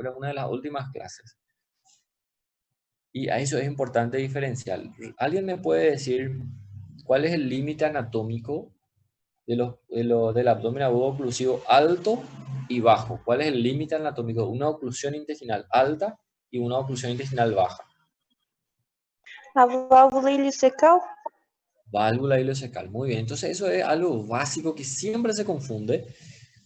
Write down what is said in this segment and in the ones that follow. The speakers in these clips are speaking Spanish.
Era una de las últimas clases. Y a eso es importante diferenciar. ¿Alguien me puede decir cuál es el límite anatómico del abdomen agudo oclusivo alto y bajo? ¿Cuál es el límite anatómico? Una oclusión intestinal alta y una oclusión intestinal baja. A válvula ileocecal. Válvula ileocecal. Muy bien. Entonces eso es algo básico que siempre se confunde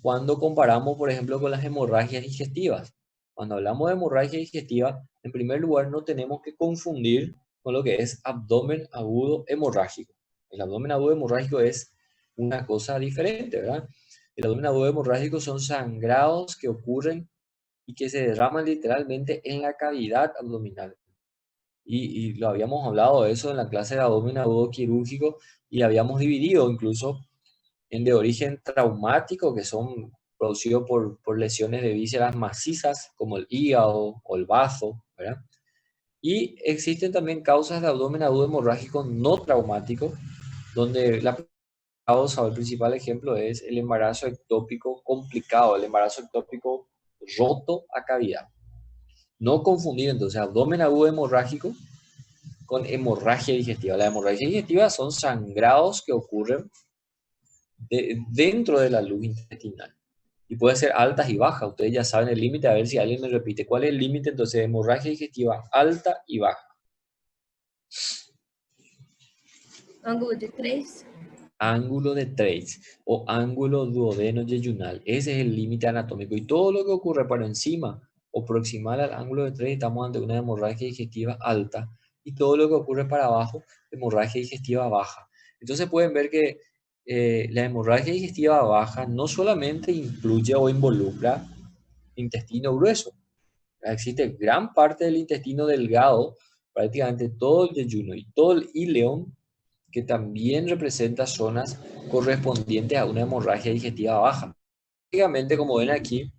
cuando comparamos, por ejemplo, con las hemorragias digestivas. Cuando hablamos de hemorragia digestiva, en primer lugar no tenemos que confundir con lo que es abdomen agudo hemorrágico. El abdomen agudo hemorrágico es una cosa diferente, ¿verdad? El abdomen agudo hemorrágico son sangrados que ocurren y que se derraman literalmente en la cavidad abdominal. Y lo habíamos hablado de eso en la clase de abdomen agudo quirúrgico y habíamos dividido incluso en de origen traumático, que son producidos por lesiones de vísceras macizas, como el hígado o el bazo, ¿verdad? Y existen también causas de abdomen agudo hemorrágico no traumático, donde la causa o el principal ejemplo es el embarazo ectópico complicado, el embarazo ectópico roto a cavidad. No confundir entonces abdomen agudo hemorrágico con hemorragia digestiva. La hemorragia digestiva son sangrados que ocurren dentro de la luz intestinal. Y puede ser altas y bajas. Ustedes ya saben el límite. A ver si alguien me repite. ¿Cuál es el límite entonces de hemorragia digestiva alta y baja? Ângulo de 3. Ángulo de Treitz o ángulo duodeno-yeyunal. Ese es el límite anatómico. Y todo lo que ocurre por encima o proximal al ángulo de Treitz, estamos ante una hemorragia digestiva alta. Y todo lo que ocurre para abajo, hemorragia digestiva baja. Entonces pueden ver que la hemorragia digestiva baja no solamente incluye o involucra intestino grueso. Existe gran parte del intestino delgado, prácticamente todo el yeyuno y todo el ileón, que también representa zonas correspondientes a una hemorragia digestiva baja. Prácticamente, como ven aquí,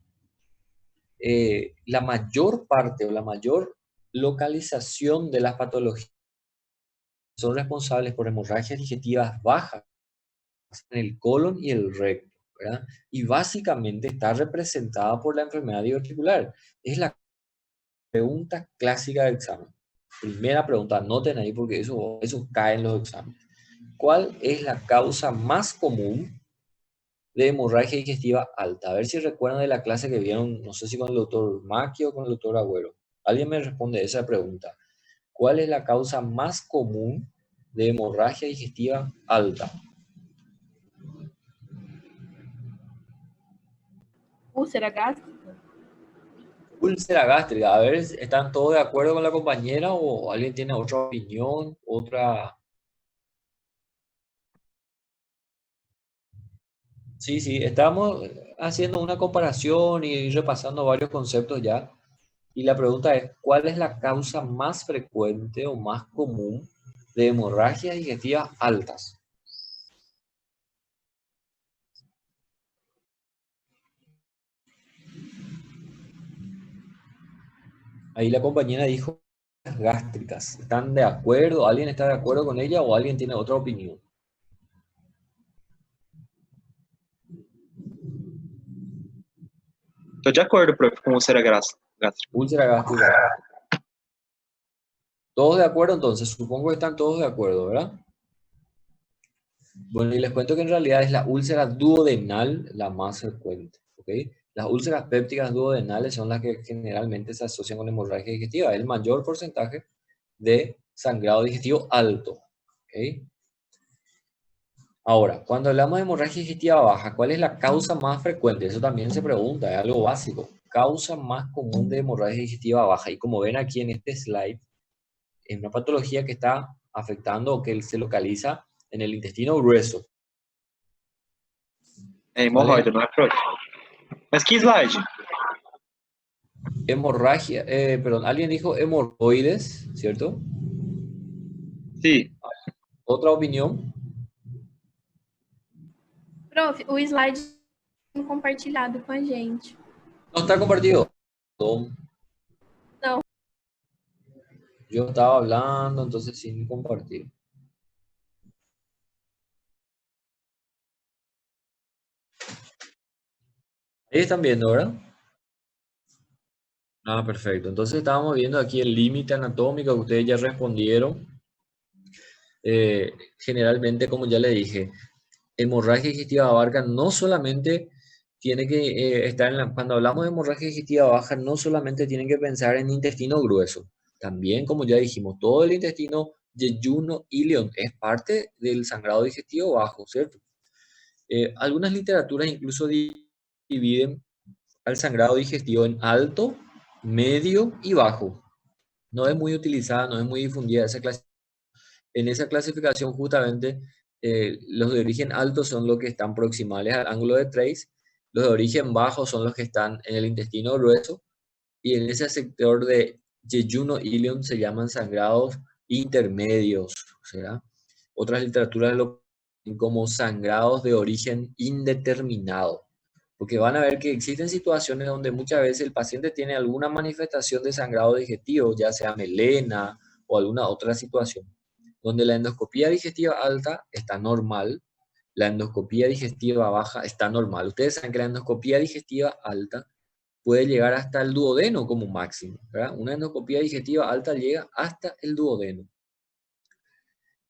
la mayor parte o la mayor localización de las patologías son responsables por hemorragias digestivas bajas en el colon y el recto, ¿verdad? Y básicamente está representada por la enfermedad diverticular. Es la pregunta clásica del examen. Primera pregunta, anoten ahí porque eso cae en los exámenes. ¿Cuál es la causa más común de hemorragia digestiva alta? A ver si recuerdan de la clase que vieron, no sé si con el doctor Macchio o con el doctor Agüero. Alguien me responde esa pregunta. ¿Cuál es la causa más común de hemorragia digestiva alta? Úlcera gástrica. Úlcera gástrica. A ver, ¿están todos de acuerdo con la compañera o alguien tiene otra opinión, otra? Sí, sí, estamos haciendo una comparación y repasando varios conceptos ya. Y la pregunta es, ¿cuál es la causa más frecuente o más común de hemorragias digestivas altas? Ahí la compañera dijo gástricas. ¿Están de acuerdo? ¿Alguien está de acuerdo con ella o alguien tiene otra opinión? Tô de acordo, prof, com úlcera gástrica. Úlcera gástrica. ¿Todos de acuerdo entonces? Supongo que están todos de acuerdo, ¿verdad? Bueno, y les cuento que en realidad es la úlcera duodenal la más frecuente, ¿ok? Las úlceras pépticas duodenales son las que generalmente se asocian con hemorragia digestiva, el mayor porcentaje de sangrado digestivo alto, ¿ok? Ahora, cuando hablamos de hemorragia digestiva baja, ¿cuál es la causa más frecuente? Eso también se pregunta, es algo básico. Causa más común de hemorragia digestiva baja. Y como ven aquí en este slide, es una patología que está afectando o que se localiza en el intestino grueso. É hemorroida, não é, prof? Mas que slide? Hemorragia, perdón, alguien dijo hemorroides, ¿cierto? Sim. ¿Otra opinión? Prof, o slide compartilhado com a gente. No está compartido. Não. Yo estaba hablando, entonces sin compartir. Ahí están viendo, ¿verdad? Ah, perfecto. Entonces estábamos viendo aquí el límite anatómico que ustedes ya respondieron. Generalmente, como ya le dije, hemorragia digestiva abarca no solamente tiene que estar cuando hablamos de hemorragia digestiva baja, no solamente tienen que pensar en intestino grueso, también como ya dijimos, todo el intestino yeyuno ilion es parte del sangrado digestivo bajo, ¿cierto? Algunas literaturas incluso dividen al sangrado digestivo en alto, medio y bajo. No es muy utilizada, no es muy difundida esa clase. En esa clasificación justamente los de origen alto son los que están proximales al ángulo de Trace, los de origen bajo son los que están en el intestino grueso y en ese sector de yeyuno ilion se llaman sangrados intermedios, ¿será? Otras literaturas lo ponen como sangrados de origen indeterminado, porque van a ver que existen situaciones donde muchas veces el paciente tiene alguna manifestación de sangrado digestivo, ya sea melena o alguna otra situación donde la endoscopía digestiva alta está normal, la endoscopía digestiva baja está normal. Ustedes saben que la endoscopía digestiva alta puede llegar hasta el duodeno como máximo, ¿verdad? Una endoscopía digestiva alta llega hasta el duodeno.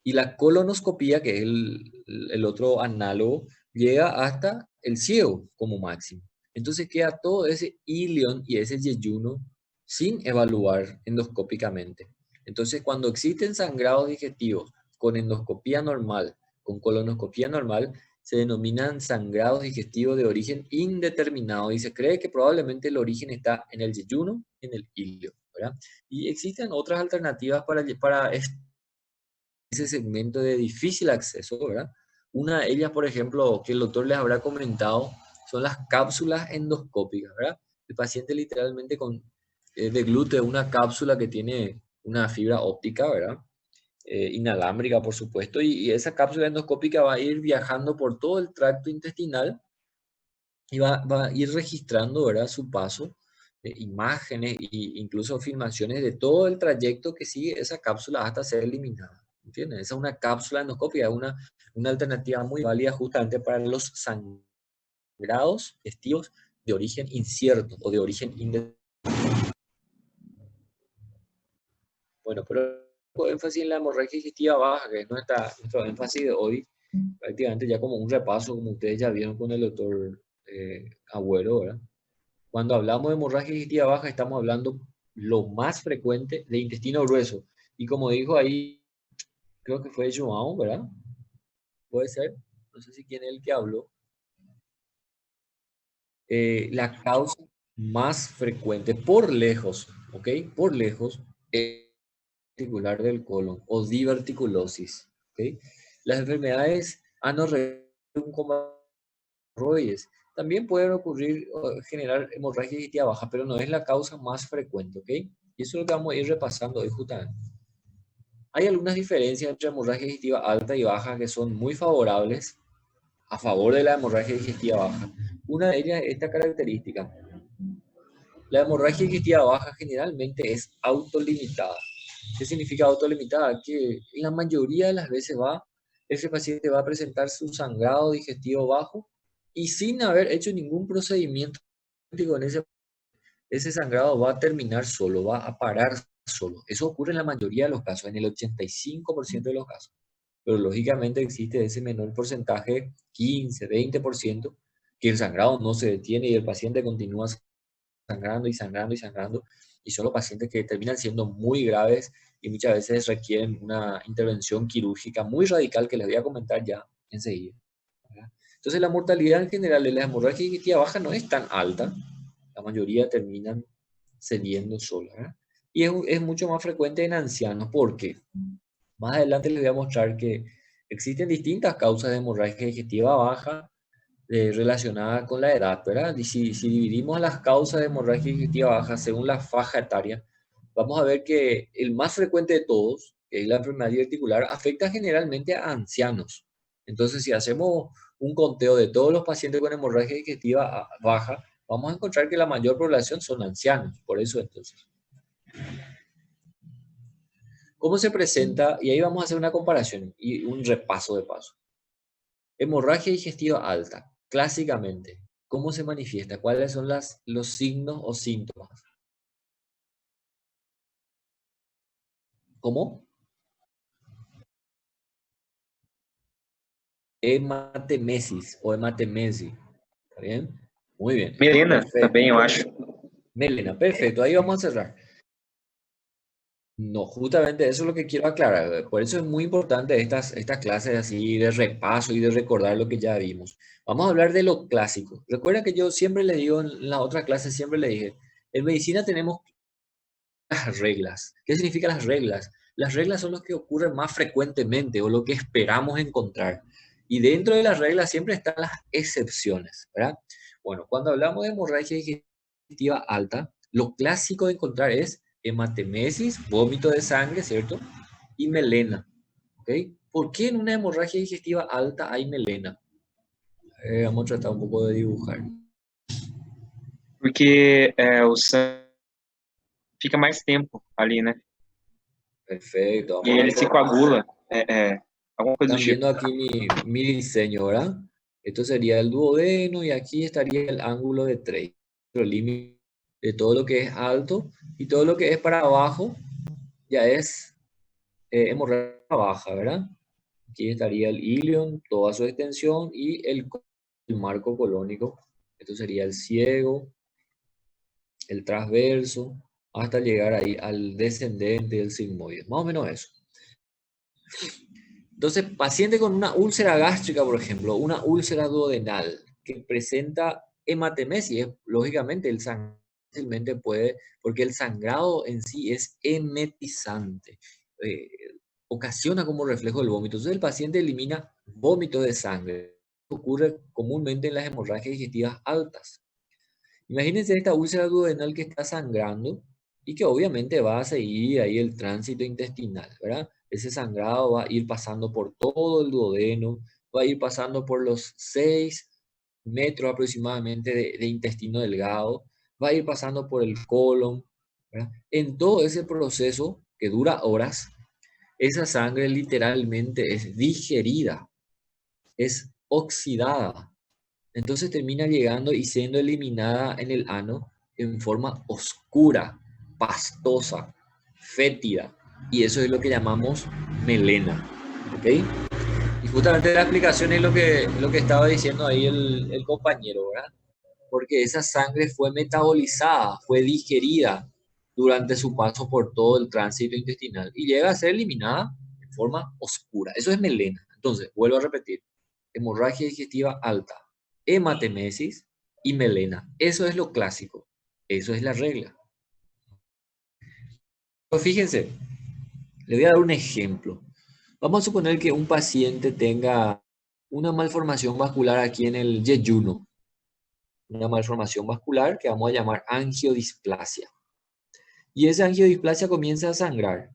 Y la colonoscopía, que es el otro análogo, llega hasta el ciego como máximo. Entonces queda todo ese ilion y ese yeyuno sin evaluar endoscópicamente. Entonces, cuando existen sangrados digestivos con endoscopía normal, con colonoscopía normal, se denominan sangrados digestivos de origen indeterminado y se cree que probablemente el origen está en el yeyuno, en el ilio, ¿verdad? Y existen otras alternativas para ese segmento de difícil acceso, ¿verdad? Una de ellas, por ejemplo, que el doctor les habrá comentado, son las cápsulas endoscópicas, ¿verdad? El paciente literalmente deglute una cápsula que tiene una fibra óptica, ¿verdad? Inalámbrica, por supuesto, y esa cápsula endoscópica va a ir viajando por todo el tracto intestinal y va a ir registrando, ¿verdad? Su paso, imágenes e incluso filmaciones de todo el trayecto que sigue esa cápsula hasta ser eliminada. ¿Entiendes? Esa es una cápsula endoscópica, una alternativa muy válida justamente para los sangrados digestivos de origen incierto o de origen indeterminado. Bueno, pero énfasis en la hemorragia digestiva baja, que es nuestro énfasis de hoy, prácticamente ya como un repaso, como ustedes ya vieron con el doctor Agüero, ¿verdad? Cuando hablamos de hemorragia digestiva baja, estamos hablando lo más frecuente de intestino grueso. Y como dijo ahí, creo que fue João, ¿verdad? Puede ser, no sé si quién es el que habló. La causa más frecuente, por lejos, ¿ok? Por lejos, es articular del colon o diverticulosis, ¿ok? Las enfermedades anorreales como hemorroides también pueden ocurrir o generar hemorragia digestiva baja, pero no es la causa más frecuente, ¿ok? Y eso es lo que vamos a ir repasando hoy justamente. Hay algunas diferencias entre hemorragia digestiva alta y baja que son muy favorables a favor de la hemorragia digestiva baja. Una de ellas es esta característica. La hemorragia digestiva baja generalmente es autolimitada. ¿Qué significa autolimitada? Que la mayoría de las veces ese paciente va a presentar su sangrado digestivo bajo y sin haber hecho ningún procedimiento en ese sangrado va a terminar solo, va a parar solo. Eso ocurre en la mayoría de los casos, en el 85% de los casos. Pero lógicamente existe ese menor porcentaje, 15, 20%, que el sangrado no se detiene y el paciente continúa sangrando y sangrando y sangrando, y son los pacientes que terminan siendo muy graves y muchas veces requieren una intervención quirúrgica muy radical que les voy a comentar ya enseguida, ¿verdad? Entonces la mortalidad en general de la hemorragia digestiva baja no es tan alta, la mayoría terminan cediendo sola, ¿verdad? Y es mucho más frecuente en ancianos, porque más adelante les voy a mostrar que existen distintas causas de hemorragia digestiva baja relacionada con la edad, ¿verdad? Y si dividimos las causas de hemorragia digestiva baja según la faja etaria, vamos a ver que el más frecuente de todos, que es la enfermedad diverticular, afecta generalmente a ancianos. Entonces, si hacemos un conteo de todos los pacientes con hemorragia digestiva baja, vamos a encontrar que la mayor población son ancianos. Por eso, entonces, ¿cómo se presenta? Y ahí vamos a hacer una comparación y un repaso de paso. Hemorragia digestiva alta, clásicamente, ¿cómo se manifiesta? ¿Cuáles son los signos o síntomas? ¿Cómo? Hematemesis o hematemesi. ¿Está bien? Muy bien. Melena Perfecto. também, eu acho. Melena, perfecto. Ahí vamos a cerrar. No, justamente eso es lo que quiero aclarar. Por eso es muy importante estas clases así de repaso y de recordar lo que ya vimos. Vamos a hablar de lo clásico. Recuerda que yo siempre le digo en la otra clase, siempre le dije, en medicina tenemos las reglas. ¿Qué significan las reglas? Las reglas son lo que ocurren más frecuentemente o lo que esperamos encontrar. Y dentro de las reglas siempre están las excepciones, ¿verdad? Bueno, cuando hablamos de hemorragia digestiva alta, lo clásico de encontrar es hematemesis, vómito de sangre, ¿cierto? Y melena, ¿ok? ¿Por qué en una hemorragia digestiva alta hay melena? Vamos a tratar un poco de dibujar. Porque o sangue fica mais tempo ali, né? Perfecto. E ele se coagula. Alguma coisa do Están tipo. viendo aquí mi diseño, ¿verdad? Esto sería el duodeno y aquí estaría el ángulo de Treis, el límite de todo lo que es alto y todo lo que es para abajo ya es hemorragia baja, ¿verdad? Aquí estaría el ilion, toda su extensión y el marco colónico. Esto sería el ciego, el transverso, hasta llegar ahí al descendente del sigmoide. Más o menos eso. Entonces, paciente con una úlcera gástrica, por ejemplo, una úlcera duodenal que presenta hematemesis, lógicamente el sangrado fácilmente puede, porque el sangrado en sí es emetizante, eh, ocasiona como reflejo el vómito. Entonces el paciente elimina vómito de sangre. Ocurre comúnmente en las hemorragias digestivas altas. Imagínense esta úlcera duodenal que está sangrando y que obviamente va a seguir ahí el tránsito intestinal, ¿verdad? Ese sangrado va a ir pasando por todo el duodeno, va a ir pasando por los 6 metros aproximadamente de intestino delgado, va a ir pasando por el colon, ¿verdad? En todo ese proceso que dura horas, esa sangre literalmente es digerida, es oxidada, entonces termina llegando y siendo eliminada en el ano en forma oscura, pastosa, fétida. Y eso es lo que llamamos melena. ¿Ok? Y justamente la explicación es lo que estaba diciendo ahí el compañero, ¿verdad? Porque esa sangre fue metabolizada, fue digerida durante su paso por todo el tránsito intestinal y llega a ser eliminada en forma oscura. Eso es melena. Entonces, vuelvo a repetir, hemorragia digestiva alta, hematemesis y melena. Eso es lo clásico. Eso es la regla. Pero fíjense, le voy a dar un ejemplo. Vamos a suponer que un paciente tenga una malformación vascular aquí en el yeyuno, una malformación vascular que vamos a llamar angiodisplasia. Y esa angiodisplasia comienza a sangrar.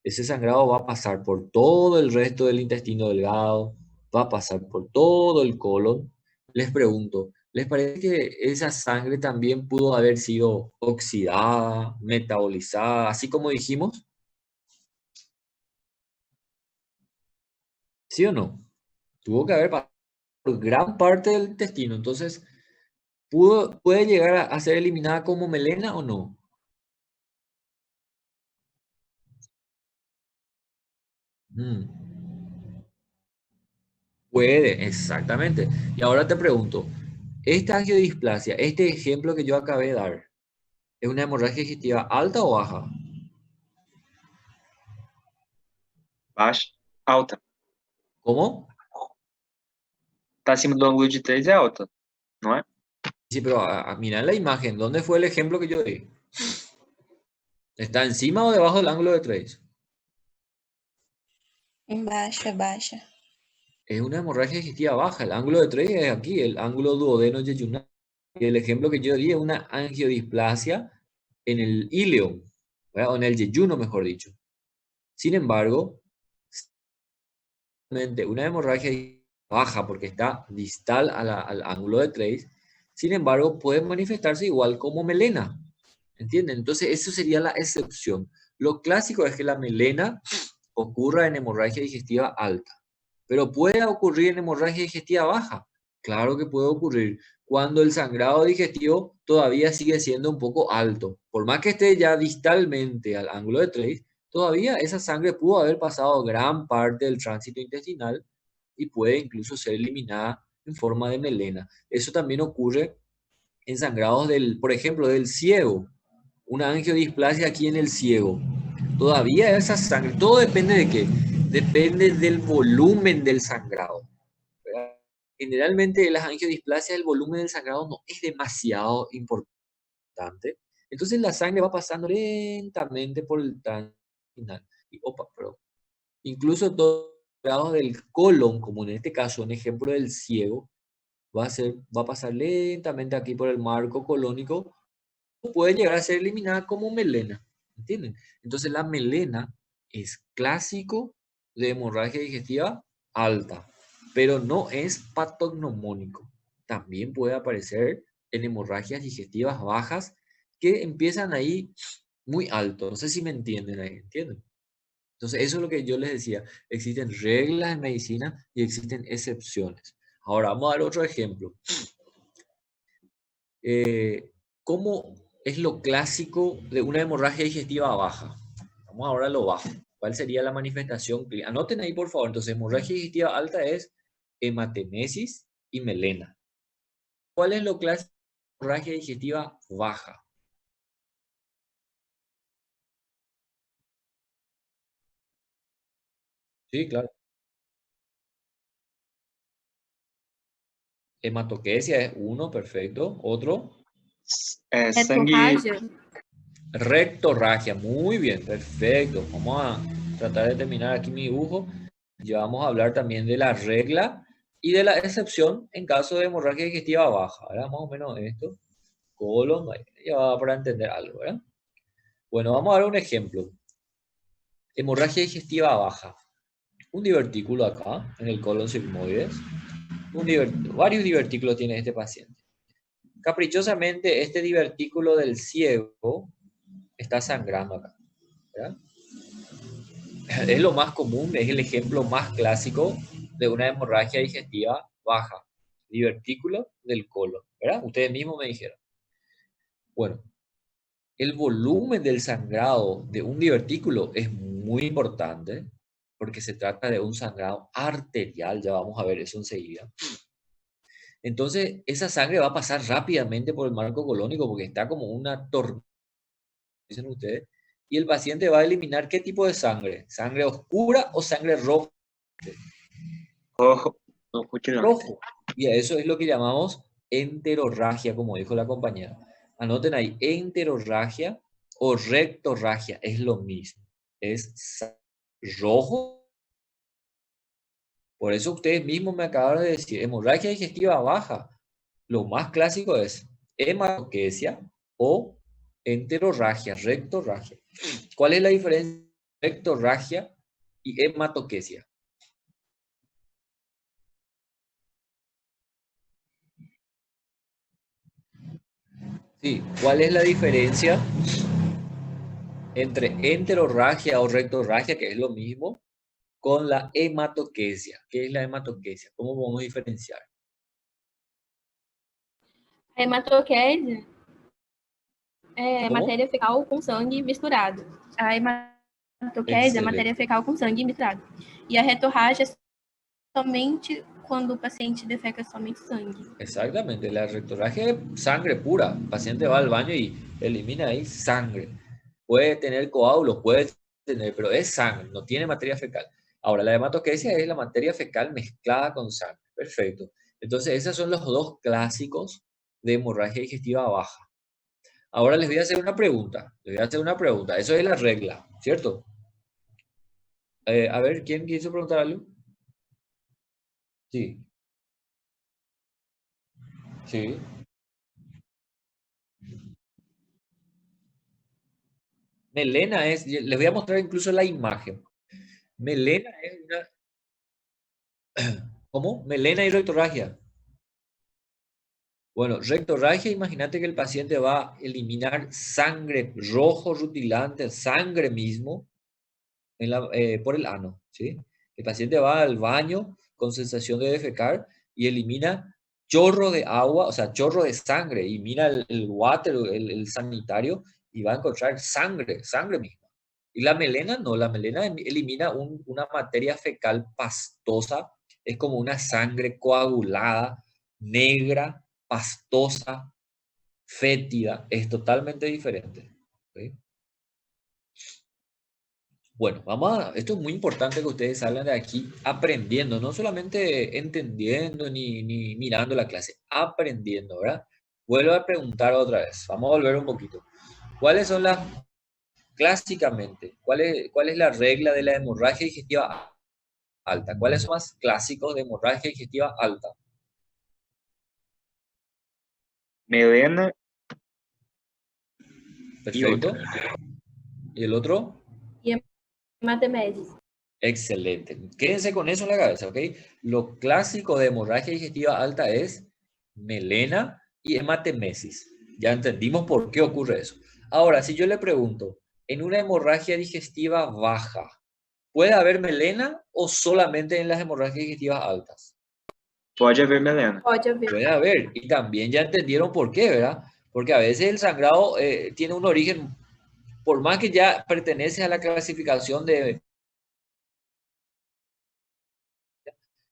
Ese sangrado va a pasar por todo el resto del intestino delgado, va a pasar por todo el colon. Les pregunto, ¿les parece que esa sangre también pudo haber sido oxidada, metabolizada, así como dijimos? ¿Sí o no? Tuvo que haber pasado por gran parte del intestino. Entonces, ¿puede llegar a ser eliminada como melena o no? Mm, puede, exactamente. Y ahora te pregunto, esta angiodisplasia, este ejemplo que yo acabé de dar, ¿es una hemorragia digestiva alta o baja? Baixa. Alta. ¿Cómo? Tá acima do ângulo de 3 é alta, não é? Sí, pero mira la imagen, ¿dónde fue el ejemplo que yo di? ¿Está encima o debajo del ángulo de 3? Baixa, baixa. Es una hemorragia digestiva baja. El ángulo de 3 es aquí, el ángulo duodeno yeyunal. Y el ejemplo que yo di es una angiodisplasia en el ileum, ¿verdad? O en el yeyuno, mejor dicho. Sin embargo, una hemorragia baja porque está distal al ángulo de 3, sin embargo, puede manifestarse igual como melena. ¿Entienden? Entonces, eso sería la excepción. Lo clásico es que la melena ocurra en hemorragia digestiva alta, pero puede ocurrir en hemorragia digestiva baja. Claro que puede ocurrir cuando el sangrado digestivo todavía sigue siendo un poco alto. Por más que esté ya distalmente al ángulo de 3, todavía esa sangre pudo haber pasado gran parte del tránsito intestinal y puede incluso ser eliminada en forma de melena. Eso también ocurre en sangrados del, por ejemplo, del ciego, una angiodisplasia aquí en el ciego. Todavía esa sangre, todo depende de qué, depende del volumen del sangrado, ¿verdad? Generalmente las angiodisplasias, el volumen del sangrado no es demasiado importante, entonces la sangre va pasando lentamente por el tracto intestinal. Y, opa, perdón. Incluso todos los sangrados del colon, como en este caso, un ejemplo del ciego, va a pasar lentamente aquí por el marco colónico, puede llegar a ser eliminada como melena, ¿entienden? Entonces la melena es clásico de hemorragia digestiva alta, pero no es patognomónico. También puede aparecer en hemorragias digestivas bajas que empiezan ahí muy alto. No sé si me entienden ahí, ¿entienden? Entonces eso es lo que yo les decía. Existen reglas en medicina y existen excepciones. Ahora vamos a dar otro ejemplo. ¿Cómo es lo clásico de una hemorragia digestiva baja? Vamos ahora a lo bajo. ¿Cuál sería la manifestación clínica? Anoten ahí, por favor. Entonces, hemorragia digestiva alta es hematemesis y melena. ¿Cuál es lo clásico de hemorragia digestiva baja? Sí, claro. Hematoquesia es uno, perfecto. Otro, Sangue, Retorragia. rectorragia. Muy bien, perfecto. Vamos a tratar de terminar aquí mi dibujo. Ya vamos a hablar también de la regla y de la excepción en caso de hemorragia digestiva baja, ¿verdad? Más o menos esto. Colon, ya va para entender algo, ¿verdad? Bueno, vamos a dar un ejemplo. Hemorragia digestiva baja. Un divertículo acá, en el colon sigmoides. Varios divertículos tiene este paciente. Caprichosamente, este divertículo del ciego está sangrando acá, ¿verdad? Es lo más común, es el ejemplo más clásico de una hemorragia digestiva baja. Divertículo del colon, ¿verdad? Ustedes mismos me dijeron. Bueno, el volumen del sangrado de un divertículo es muy importante porque se trata de un sangrado arterial, ya vamos a ver eso enseguida. Entonces, esa sangre va a pasar rápidamente por el marco colónico porque está como una tormenta, dicen ustedes, y el paciente va a eliminar qué tipo de sangre, sangre oscura o sangre roja. rojo, no escucho nada. Rojo. Y a eso es lo que llamamos enterorragia, como dijo la compañera. Anoten ahí, enterorragia o rectorragia, es lo mismo. Es rojo. Por eso ustedes mismos me acabaron de decir, hemorragia digestiva baja. Lo más clásico es hematoquesia o enterorragia, rectorragia. ¿Cuál es la diferencia entre rectorragia y hematoquesia? Sí, ¿cuál es la diferencia entre enterorragia o rectorragia, que es lo mismo, con la hematoquesia? ¿Qué es la hematoquesia? ¿Cómo podemos diferenciar? A hematoquese é ¿Cómo? matéria fecal com sangue misturado. A hematoquese é matéria Excelente. fecal com sangue misturado. E a retorragia é somente quando o paciente defeca somente sangue. Exactamente, la rectorragia es sangre pura. El paciente va al baño y elimina ahí sangre. Puede tener coágulos, puede tener, pero es sangre, no tiene materia fecal. Ahora, la hematoquesia es la materia fecal mezclada con sangre. Perfecto. Entonces, esos son los dos clásicos de hemorragia digestiva baja. Ahora les voy a hacer una pregunta. Les voy a hacer una pregunta. Eso es la regla, ¿cierto? A ver, ¿quién quiso preguntar algo? Sí, sí. Melena es, les voy a mostrar incluso la imagen. Melena es una, ¿cómo? Melena y rectorragia. Bueno, rectorragia, imagínate que el paciente va a eliminar sangre rojo rutilante, sangre mismo, por el ano, ¿sí? El paciente va al baño con sensación de defecar y elimina chorro de agua, o sea, chorro de sangre, y mira el water, el sanitario, y va a encontrar sangre, sangre misma. Y la melena no, la melena elimina una materia fecal pastosa, es como una sangre coagulada, negra, pastosa, fétida, es totalmente diferente. ¿Ok? Bueno, esto es muy importante que ustedes salgan de aquí aprendiendo, no solamente entendiendo ni mirando la clase, aprendiendo, ¿verdad? Vuelvo a preguntar otra vez, vamos a volver un poquito. ¿Cuáles son las, clásicamente, cuál es la regla de la hemorragia digestiva alta? ¿Cuáles son más clásicos de hemorragia digestiva alta? melena y Perfecto. otro. ¿Y el otro? E hematemeses. Excelente. Quédense con eso en la cabeza, ¿ok? Lo clásico de hemorragia digestiva alta es melena y hematemesis. Ya entendimos por qué ocurre eso. Ahora, si yo le pregunto, en una hemorragia digestiva baja, ¿puede haber melena o solamente en las hemorragias digestivas altas? Pode haver melena. Pode haver. Puede haber. Y también ya entendieron por qué, ¿verdad? Porque a veces el sangrado tiene un origen, por más que ya pertenece a la clasificación de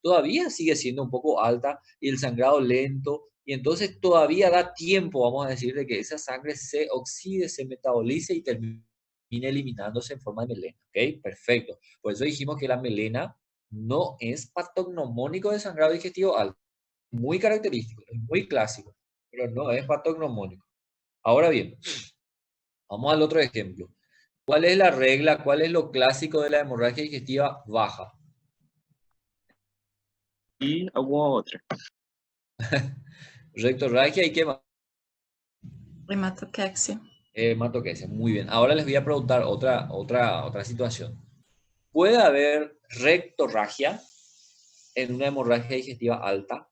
todavía sigue siendo un poco alta y el sangrado lento, y entonces todavía da tiempo, vamos a decir, de que esa sangre se oxide, se metabolice y termine eliminándose en forma de melena. ¿Ok? Perfecto. Por eso dijimos que la melena no es patognomónico de sangrado digestivo alto. Muy característico, es muy clásico, pero no es patognomónico. Ahora bien, vamos al otro ejemplo. ¿Cuál es la regla? ¿Cuál es lo clásico de la hemorragia digestiva baja? E alguma outra. Rectorragia y qué más. Hematoquexia. Hematoquesia. Muy bien. Ahora les voy a preguntar otra situación. ¿Puede haber rectorragia en una hemorragia digestiva alta?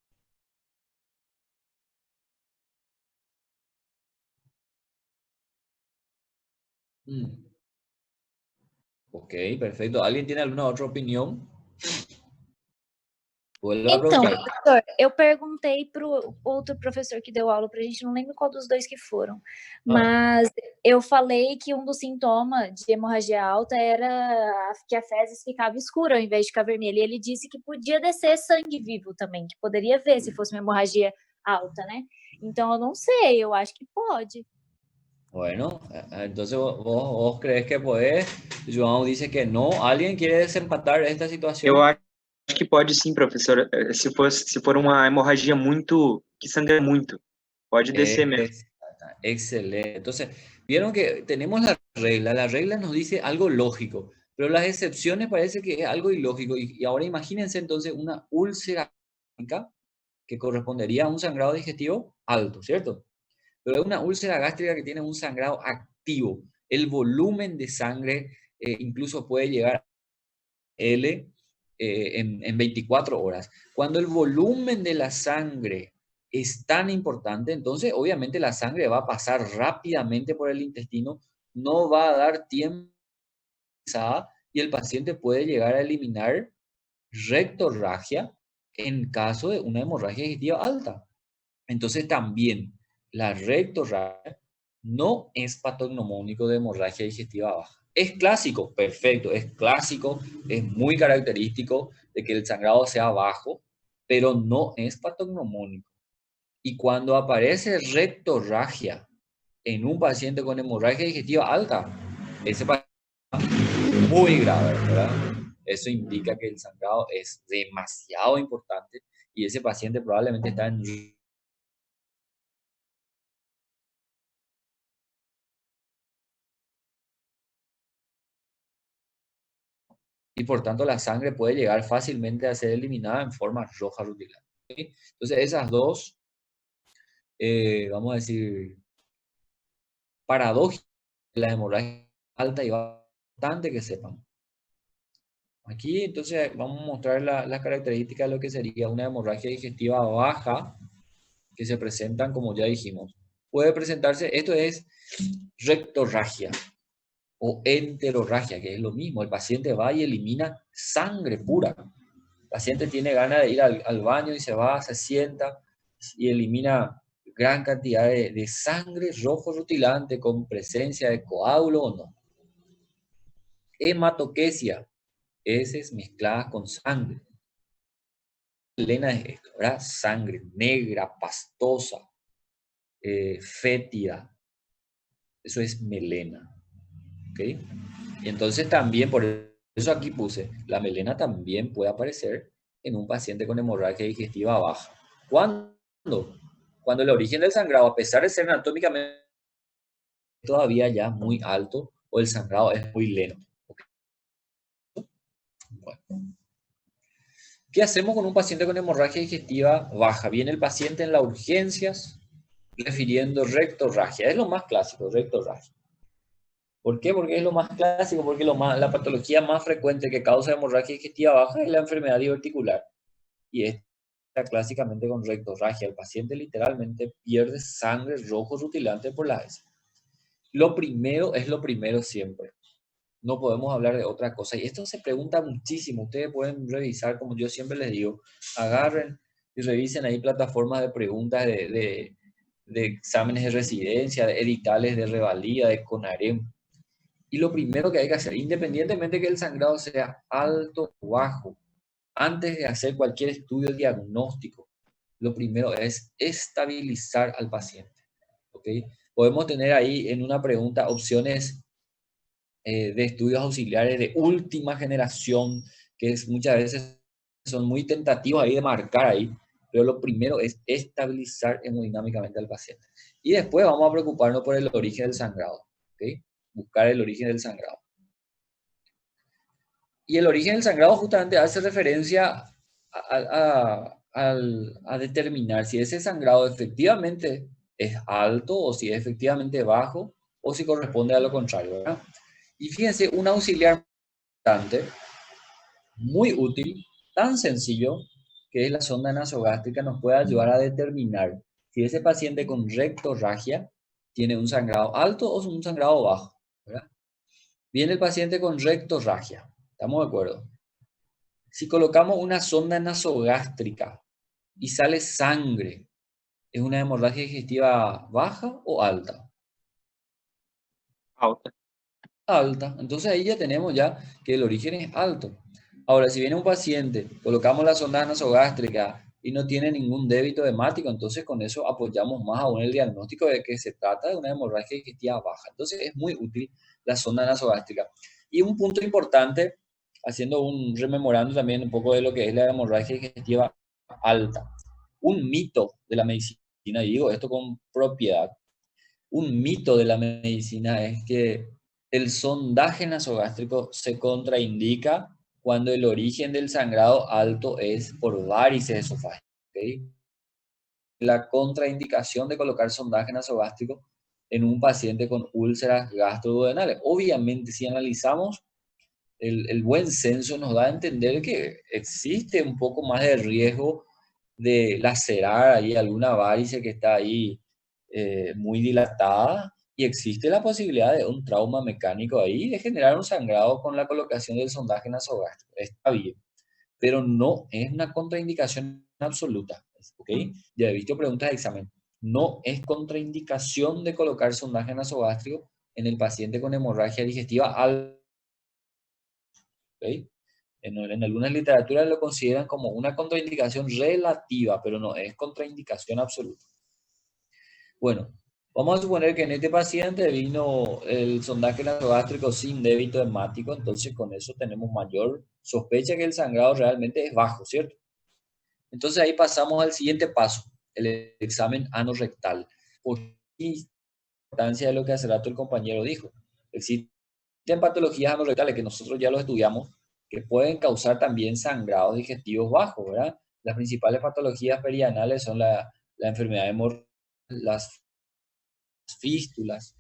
Mm, ok, perfecto. ¿Alguien tiene alguna otra opinión? Vuelvo a Então, preguntar. professor, eu perguntei para o outro professor que deu aula para a gente, não lembro qual dos dois que foram, mas eu falei que um dos sintomas de hemorragia alta era que a fezes ficava escura ao invés de ficar vermelha. E ele disse que podia descer sangue vivo também, que poderia ver se fosse uma hemorragia alta, né? Então eu não sei, eu acho que pode. Bueno, entonces vos crees que podés. João dice que no. ¿Alguien quiere desempatar esta situación? Eu acho que pode sim, professor. Se for uma hemorragia muito, que sangra muito, pode descer mesmo. Excelente. Entonces, vieron que tenemos la regla nos dice algo lógico, pero las excepciones parece que es algo ilógico. Y ahora imagínense entonces una úlcera gástrica que correspondería a un sangrado digestivo alto, ¿cierto? Pero es una úlcera gástrica que tiene un sangrado activo. El volumen de sangre incluso puede llegar a L en 24 horas. Cuando el volumen de la sangre es tan importante, entonces obviamente la sangre va a pasar rápidamente por el intestino, no va a dar tiempo y el paciente puede llegar a eliminar rectorragia en caso de una hemorragia digestiva alta. Entonces también la rectorragia no es patognomónico de hemorragia digestiva baja. Es clásico, perfecto, es clásico, es muy característico de que el sangrado sea bajo, pero no es patognomónico. Y cuando aparece rectorragia en un paciente con hemorragia digestiva alta, ese paciente es muy grave, ¿verdad? Eso indica que el sangrado es demasiado importante y ese paciente probablemente está en y por tanto la sangre puede llegar fácilmente a ser eliminada en forma roja rutilante. ¿Sí? Entonces esas dos, vamos a decir, paradójicas de la hemorragia alta y bastante que sepan. Aquí entonces vamos a mostrar las características de lo que sería una hemorragia digestiva baja que se presentan como ya dijimos. Puede presentarse, esto es rectorragia o enterorragia, que es lo mismo. El paciente va y elimina sangre pura. El paciente tiene ganas de ir al baño y se va, se sienta y elimina gran cantidad de sangre rojo rutilante con presencia de coágulo o no. Hematoquesia, heces mezcladas con sangre. Melena es esto, ¿verdad? Sangre negra, pastosa, fétida. Eso es melena. ¿Ok? Y entonces también, por eso aquí puse, la melena también puede aparecer en un paciente con hemorragia digestiva baja. ¿Cuándo? Cuando el origen del sangrado, a pesar de ser anatómicamente todavía ya muy alto o el sangrado es muy lento. ¿Ok? Bueno. ¿Qué hacemos con un paciente con hemorragia digestiva baja? Viene el paciente en las urgencias refiriendo rectorragia. Es lo más clásico, rectorragia. ¿Por qué? Porque es lo más clásico, porque la patología más frecuente que causa hemorragia digestiva baja es la enfermedad diverticular. Y esta clásicamente con rectorragia. El paciente literalmente pierde sangre rojo rutilante por la heces. Lo primero es lo primero siempre. No podemos hablar de otra cosa. Y esto se pregunta muchísimo. Ustedes pueden revisar, como yo siempre les digo, agarren y revisen ahí plataformas de preguntas de exámenes de residencia, de editales de revalía, de CONAREM. Y lo primero que hay que hacer, independientemente que el sangrado sea alto o bajo, antes de hacer cualquier estudio diagnóstico, lo primero es estabilizar al paciente. ¿Ok? Podemos tener ahí en una pregunta opciones de estudios auxiliares de última generación, que muchas veces son muy tentativos ahí de marcar ahí, pero lo primero es estabilizar hemodinámicamente al paciente. Y después vamos a preocuparnos por el origen del sangrado. ¿Ok? Buscar el origen del sangrado. Y el origen del sangrado justamente hace referencia a determinar si ese sangrado efectivamente es alto o si es efectivamente bajo o si corresponde a lo contrario, ¿verdad? Y fíjense, un auxiliar importante, muy útil, tan sencillo, que es la sonda nasogástrica, nos puede ayudar a determinar si ese paciente con rectorragia tiene un sangrado alto o un sangrado bajo, ¿verdad? Viene el paciente con rectorragia, ¿estamos de acuerdo? Si colocamos una sonda nasogástrica y sale sangre, ¿es una hemorragia digestiva baja o alta? Alta. Alta. Entonces ahí ya tenemos ya que el origen es alto. Ahora, si viene un paciente, colocamos la sonda nasogástrica y no tiene ningún débito hemático, entonces con eso apoyamos más aún el diagnóstico de que se trata de una hemorragia digestiva baja. Entonces es muy útil la sonda nasogástrica. Y un punto importante, haciendo rememorando también un poco de lo que es la hemorragia digestiva alta. Un mito de la medicina, y digo esto con propiedad, un mito de la medicina es que el sondaje nasogástrico se contraindica cuando el origen del sangrado alto es por varices esofágicas. ¿Okay? La contraindicación de colocar sondaje nasogástrico en un paciente con úlceras gastroduodenales. Obviamente, si analizamos el buen senso, nos da a entender que existe un poco más de riesgo de lacerar ahí alguna varice que está ahí muy dilatada y existe la posibilidad de un trauma mecánico ahí de generar un sangrado con la colocación del sondaje nasogástrico. Está bien, pero no es una contraindicación absoluta. ¿Ok? Ya he visto preguntas de examen. No es contraindicación de colocar sondaje nasogástrico en el paciente con hemorragia digestiva al. ¿Ok? En algunas literaturas lo consideran como una contraindicación relativa, pero no es contraindicación absoluta. Bueno, vamos a suponer que en este paciente vino el sondaje nasogástrico sin débito hemático, entonces con eso tenemos mayor sospecha que el sangrado realmente es bajo, ¿cierto? Entonces ahí pasamos al siguiente paso, el examen anorrectal. Por importancia de lo que hace rato el compañero dijo. Existen patologías anorrectales que nosotros ya los estudiamos, que pueden causar también sangrados digestivos bajos, ¿verdad? Las principales patologías perianales son la enfermedad de las fístulas,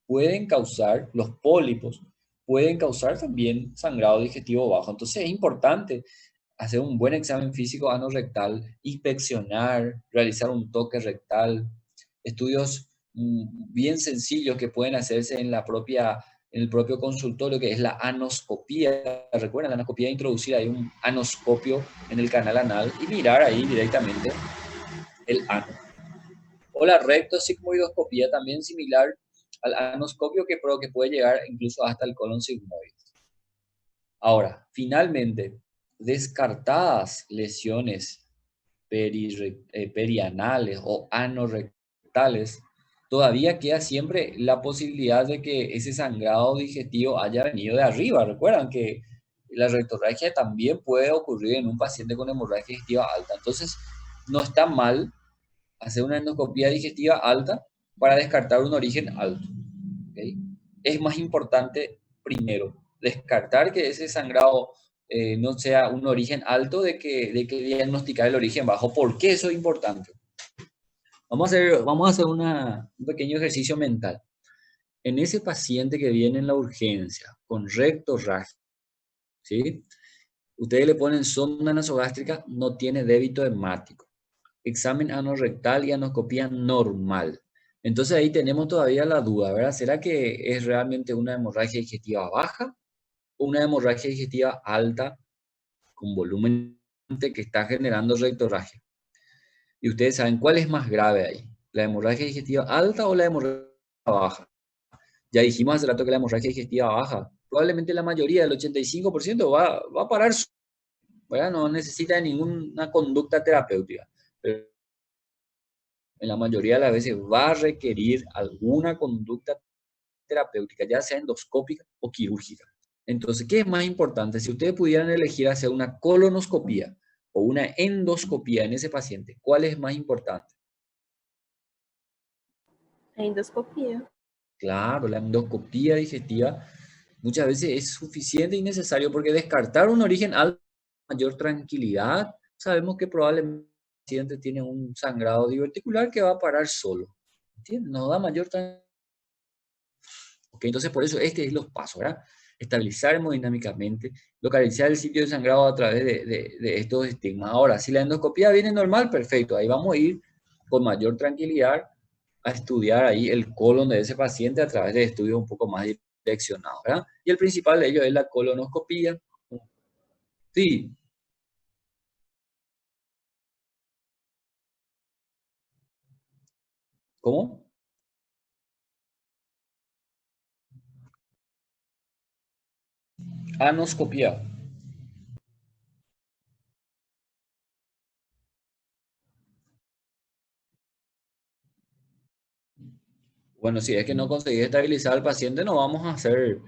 pueden causar, los pólipos, pueden causar también sangrado digestivo bajo. Entonces es importante hacer un buen examen físico anorrectal, inspeccionar, realizar un toque rectal, estudios bien sencillos que pueden hacerse en el propio consultorio, que es la anoscopía. Recuerden, la anoscopía, introducir ahí un anoscopio en el canal anal y mirar ahí directamente el ano. O la rectosigmoidoscopía, también similar al anoscopio, que puede llegar incluso hasta el colon sigmoide. Ahora, finalmente, descartadas lesiones perianales o anorrectales, todavía queda siempre la posibilidad de que ese sangrado digestivo haya venido de arriba. Recuerdan que la rectorragia también puede ocurrir en un paciente con hemorragia digestiva alta. Entonces, no está mal hacer una endoscopia digestiva alta para descartar un origen alto. ¿Okay? Es más importante, primero, descartar que ese sangrado no sea un origen alto de que diagnosticar el origen bajo. ¿Por qué eso es importante? Vamos a hacer un pequeño ejercicio mental. En ese paciente que viene en la urgencia con rectorragia, ¿sí? Ustedes le ponen sonda nasogástrica, no tiene débito hemático. Examen anorrectal y anoscopía normal. Entonces ahí tenemos todavía la duda, ¿verdad? ¿Será que es realmente una hemorragia digestiva baja o una hemorragia digestiva alta con volumen que está generando rectorragia? Y ustedes saben cuál es más grave ahí, la hemorragia digestiva alta o la hemorragia baja. Ya dijimos hace rato que la hemorragia digestiva baja, probablemente la mayoría, el 85%, va a parar, ¿verdad? No necesita de ninguna conducta terapéutica. Pero en la mayoría de las veces va a requerir alguna conducta terapéutica, ya sea endoscópica o quirúrgica. Entonces, ¿qué es más importante? Si ustedes pudieran elegir hacer una colonoscopía o una endoscopía en ese paciente, ¿cuál es más importante? A endoscopia. Claro, la endoscopía digestiva muchas veces es suficiente y necesario porque descartar un origen alto, mayor tranquilidad, sabemos que probablemente el paciente tiene un sangrado diverticular que va a parar solo. ¿Entiendes? Nos da mayor tranquilidad. Okay, entonces por eso este es los pasos, ¿verdad? Estabilizar hemodinámicamente, localizar el sitio de sangrado a través de estos estigmas. Ahora, si la endoscopía viene normal, perfecto, ahí vamos a ir con mayor tranquilidad a estudiar ahí el colon de ese paciente a través de estudios un poco más direccionados, ¿verdad? Y el principal de ellos es la colonoscopía. Sí. ¿Cómo? Anoscopía. Bueno, si es que no conseguís estabilizar al paciente, no vamos a hacer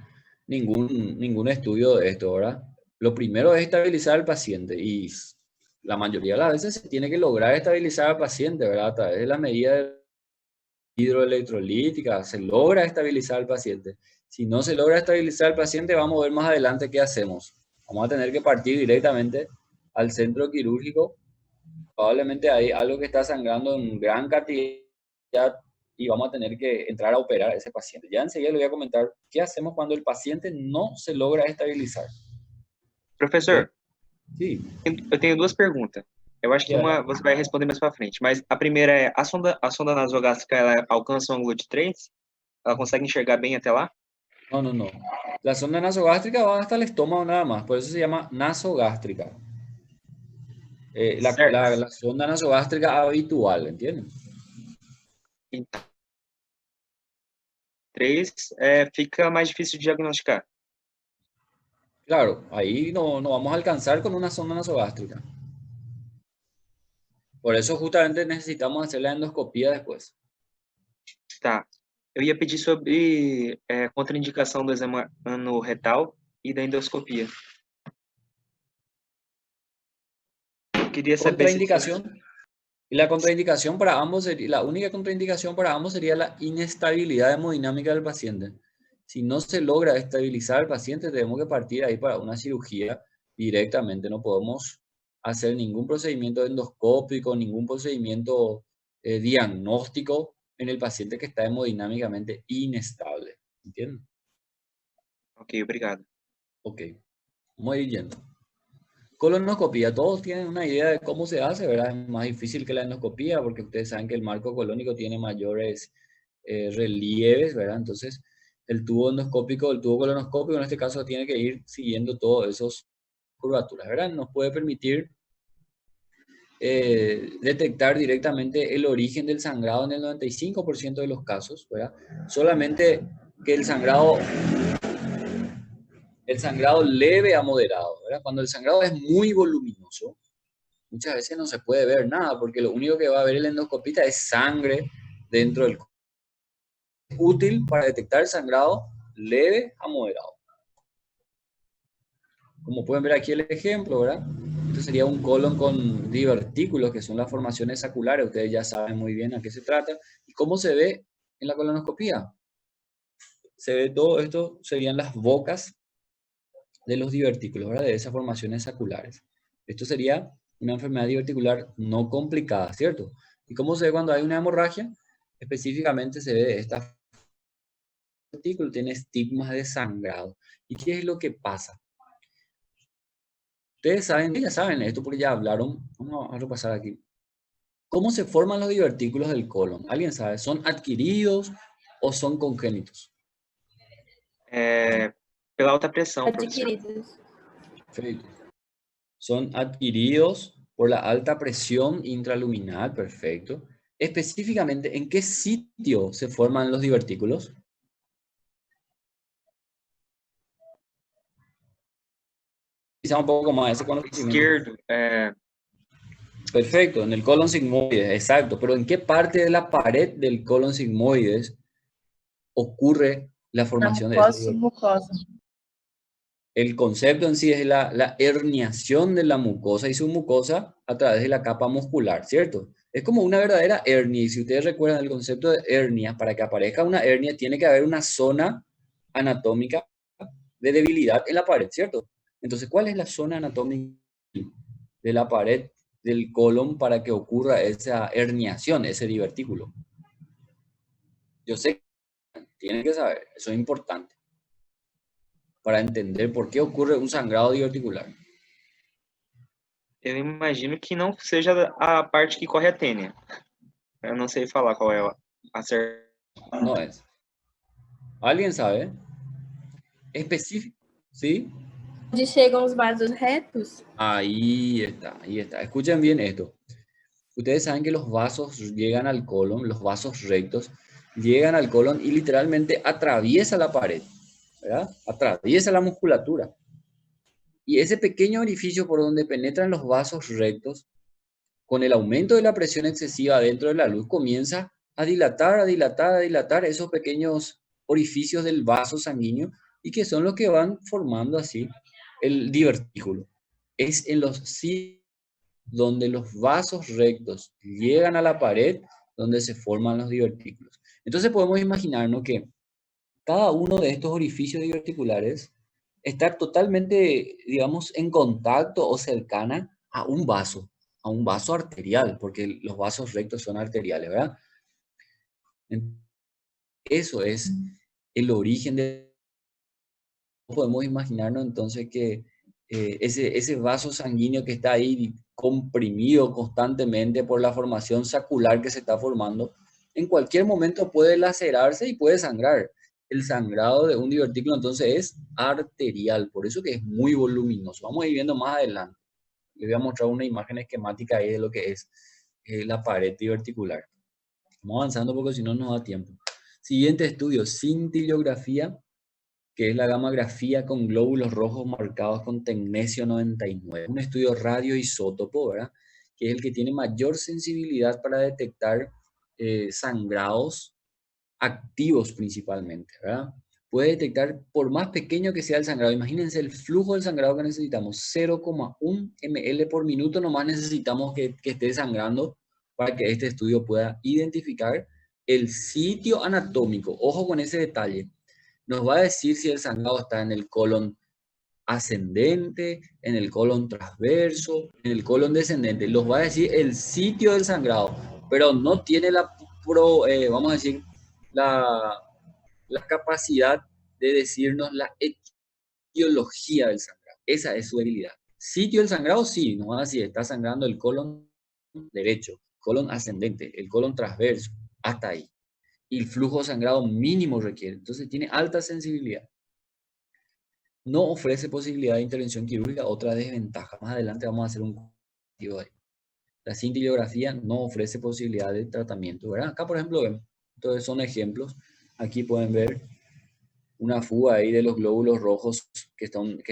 ningún estudio de esto, ¿verdad? Lo primero es estabilizar al paciente y la mayoría de las veces se tiene que lograr estabilizar al paciente, ¿verdad? A través de la medida hidroelectrolítica se logra estabilizar al paciente. Si no se logra estabilizar al paciente, vamos a ver más adelante qué hacemos. Vamos a tener que partir directamente al centro quirúrgico. Probablemente hay algo que está sangrando en gran cantidad y vamos a tener que entrar a operar a ese paciente. Ya enseguida le voy a comentar qué hacemos cuando el paciente no se logra estabilizar. Professor, Sim. eu tenho duas perguntas. Eu acho que uma você vai responder mais para frente. Mas a primeira é, a sonda nasogástrica, ela alcança um ângulo de 3? Ela consegue enxergar bem até lá? No, no, no. La sonda nasogástrica va hasta el estómago nada más, por eso se llama nasogástrica. La sonda nasogástrica habitual, ¿entienden? Então, 3 fica mais difícil de diagnosticar. Claro, ahí no vamos a alcanzar con una sonda nasogástrica. Por eso justamente necesitamos hacer la endoscopia después. Tá. Eu ia pedir sobre contraindicação do exame anorretal e da endoscopia. Eu queria saber Contraindicación. Y la contraindicación para ambos, la única contraindicación para ambos sería la inestabilidad hemodinámica del paciente. Si no se logra estabilizar al paciente, tenemos que partir ahí para una cirugía directamente. No podemos hacer ningún procedimiento endoscópico, ningún procedimiento diagnóstico en el paciente que está hemodinámicamente inestable. ¿Entienden? Ok, obrigado. Ok, vamos a ir yendo. Colonoscopía, todos tienen una idea de cómo se hace, ¿verdad? Es más difícil que la endoscopía porque ustedes saben que el marco colónico tiene mayores relieves, ¿verdad? Entonces, el tubo endoscópico, el tubo colonoscópico en este caso tiene que ir siguiendo todas esas curvaturas, ¿verdad? Nos puede permitir detectar directamente el origen del sangrado en el 95% de los casos, ¿verdad? Solamente que el sangrado El sangrado leve a moderado, ¿verdad? Cuando el sangrado es muy voluminoso, muchas veces no se puede ver nada, porque lo único que va a ver el endoscopista es sangre dentro del colon. Es útil para detectar sangrado leve a moderado. Como pueden ver aquí el ejemplo, ¿verdad? Esto sería un colon con divertículos, que son las formaciones saculares. Ustedes ya saben muy bien a qué se trata. ¿Y cómo se ve en la colonoscopía? Se ve todo esto, serían las bocas de los divertículos, ¿verdad? De esas formaciones saculares. Esto sería una enfermedad diverticular no complicada, ¿cierto? ¿Y cómo se ve cuando hay una hemorragia? Específicamente se ve de esta divertículo, tiene estigmas de sangrado. ¿Y qué es lo que pasa? Ustedes saben, ya saben esto porque ya hablaron. Vamos a repasar aquí. ¿Cómo se forman los divertículos del colon? ¿Alguien sabe? ¿Son adquiridos o son congénitos? Pela alta pressão, professor. Adquiridos. Perfecto. Son adquiridos por la alta presión intraluminal, perfecto. Específicamente, ¿en qué sitio se forman los divertículos? Quizá un poco más ese conocimiento. Esquerdo, Perfecto, en el colon sigmoides, exacto. Pero ¿en qué parte de la pared del colon sigmoides ocurre la Na formación de mucosa ese divertículo? submucosa. El concepto en sí es la herniación de la mucosa y su mucosa a través de la capa muscular, ¿cierto? Es como una verdadera hernia. Y si ustedes recuerdan el concepto de hernia, para que aparezca una hernia tiene que haber una zona anatómica de debilidad en la pared, ¿cierto? Entonces, ¿cuál es la zona anatómica de la pared del colon para que ocurra esa herniación, ese divertículo? Yo sé que tienen que saber, eso es importante para entender por qué ocurre un sangrado diverticular. eu imagino que não seja a parte que corre a tênia. Eu não sei falar qual é a certa. No es. ¿Alguien sabe? Específico, ¿sí? Onde chegam os vasos retos? Ahí está, ahí está. Escuchen bien esto. Ustedes saben que los vasos llegan al colon, los vasos rectos llegan al colon y literalmente atraviesa la pared, ¿verdad? Atraviesa la musculatura. Y ese pequeño orificio por donde penetran los vasos rectos, con el aumento de la presión excesiva dentro de la luz, comienza a dilatar, a dilatar, a dilatar esos pequeños orificios del vaso sanguíneo y que son los que van formando así el divertículo. Es en los sitios donde los vasos rectos llegan a la pared donde se forman los divertículos. Entonces podemos imaginarnos que cada uno de estos orificios diverticulares está totalmente, digamos, en contacto o cercana a un vaso arterial, porque los vasos rectos son arteriales, ¿verdad? Eso es el origen de... Podemos imaginarnos entonces que ese vaso sanguíneo que está ahí comprimido constantemente por la formación sacular que se está formando, en cualquier momento puede lacerarse y puede sangrar. El sangrado de un divertículo entonces es arterial, por eso que es muy voluminoso. Vamos a ir viendo más adelante. Les voy a mostrar una imagen esquemática ahí de lo que es la pared diverticular. Vamos avanzando porque si no nos da tiempo. Siguiente estudio, cintiliografía, que es la gammagrafía con glóbulos rojos marcados con tecnesio 99. Un estudio radioisótopo, ¿verdad? Que es el que tiene mayor sensibilidad para detectar sangrados activos principalmente, ¿verdad? Puede detectar, por más pequeño que sea el sangrado, imagínense el flujo del sangrado que necesitamos, 0,1 ml por minuto nomás necesitamos que esté sangrando para que este estudio pueda identificar el sitio anatómico. Ojo con ese detalle. Nos va a decir si el sangrado está en el colon ascendente, en el colon transverso, en el colon descendente. Los va a decir el sitio del sangrado, pero no tiene vamos a decir, la capacidad de decirnos la etiología del sangrado. Esa es su debilidad. Sitio del sangrado, sí, nos va a decir, está sangrando el colon derecho, colon ascendente, el colon transverso, hasta ahí. Y el flujo sangrado mínimo requiere. Entonces tiene alta sensibilidad. No ofrece posibilidad de intervención quirúrgica, otra desventaja. Más adelante vamos a hacer un comparativo ahí. La cintiliografía no ofrece posibilidad de tratamiento, ¿verdad? Acá, por ejemplo, ven. Entonces son ejemplos. Aquí pueden ver una fuga ahí de los glóbulos rojos que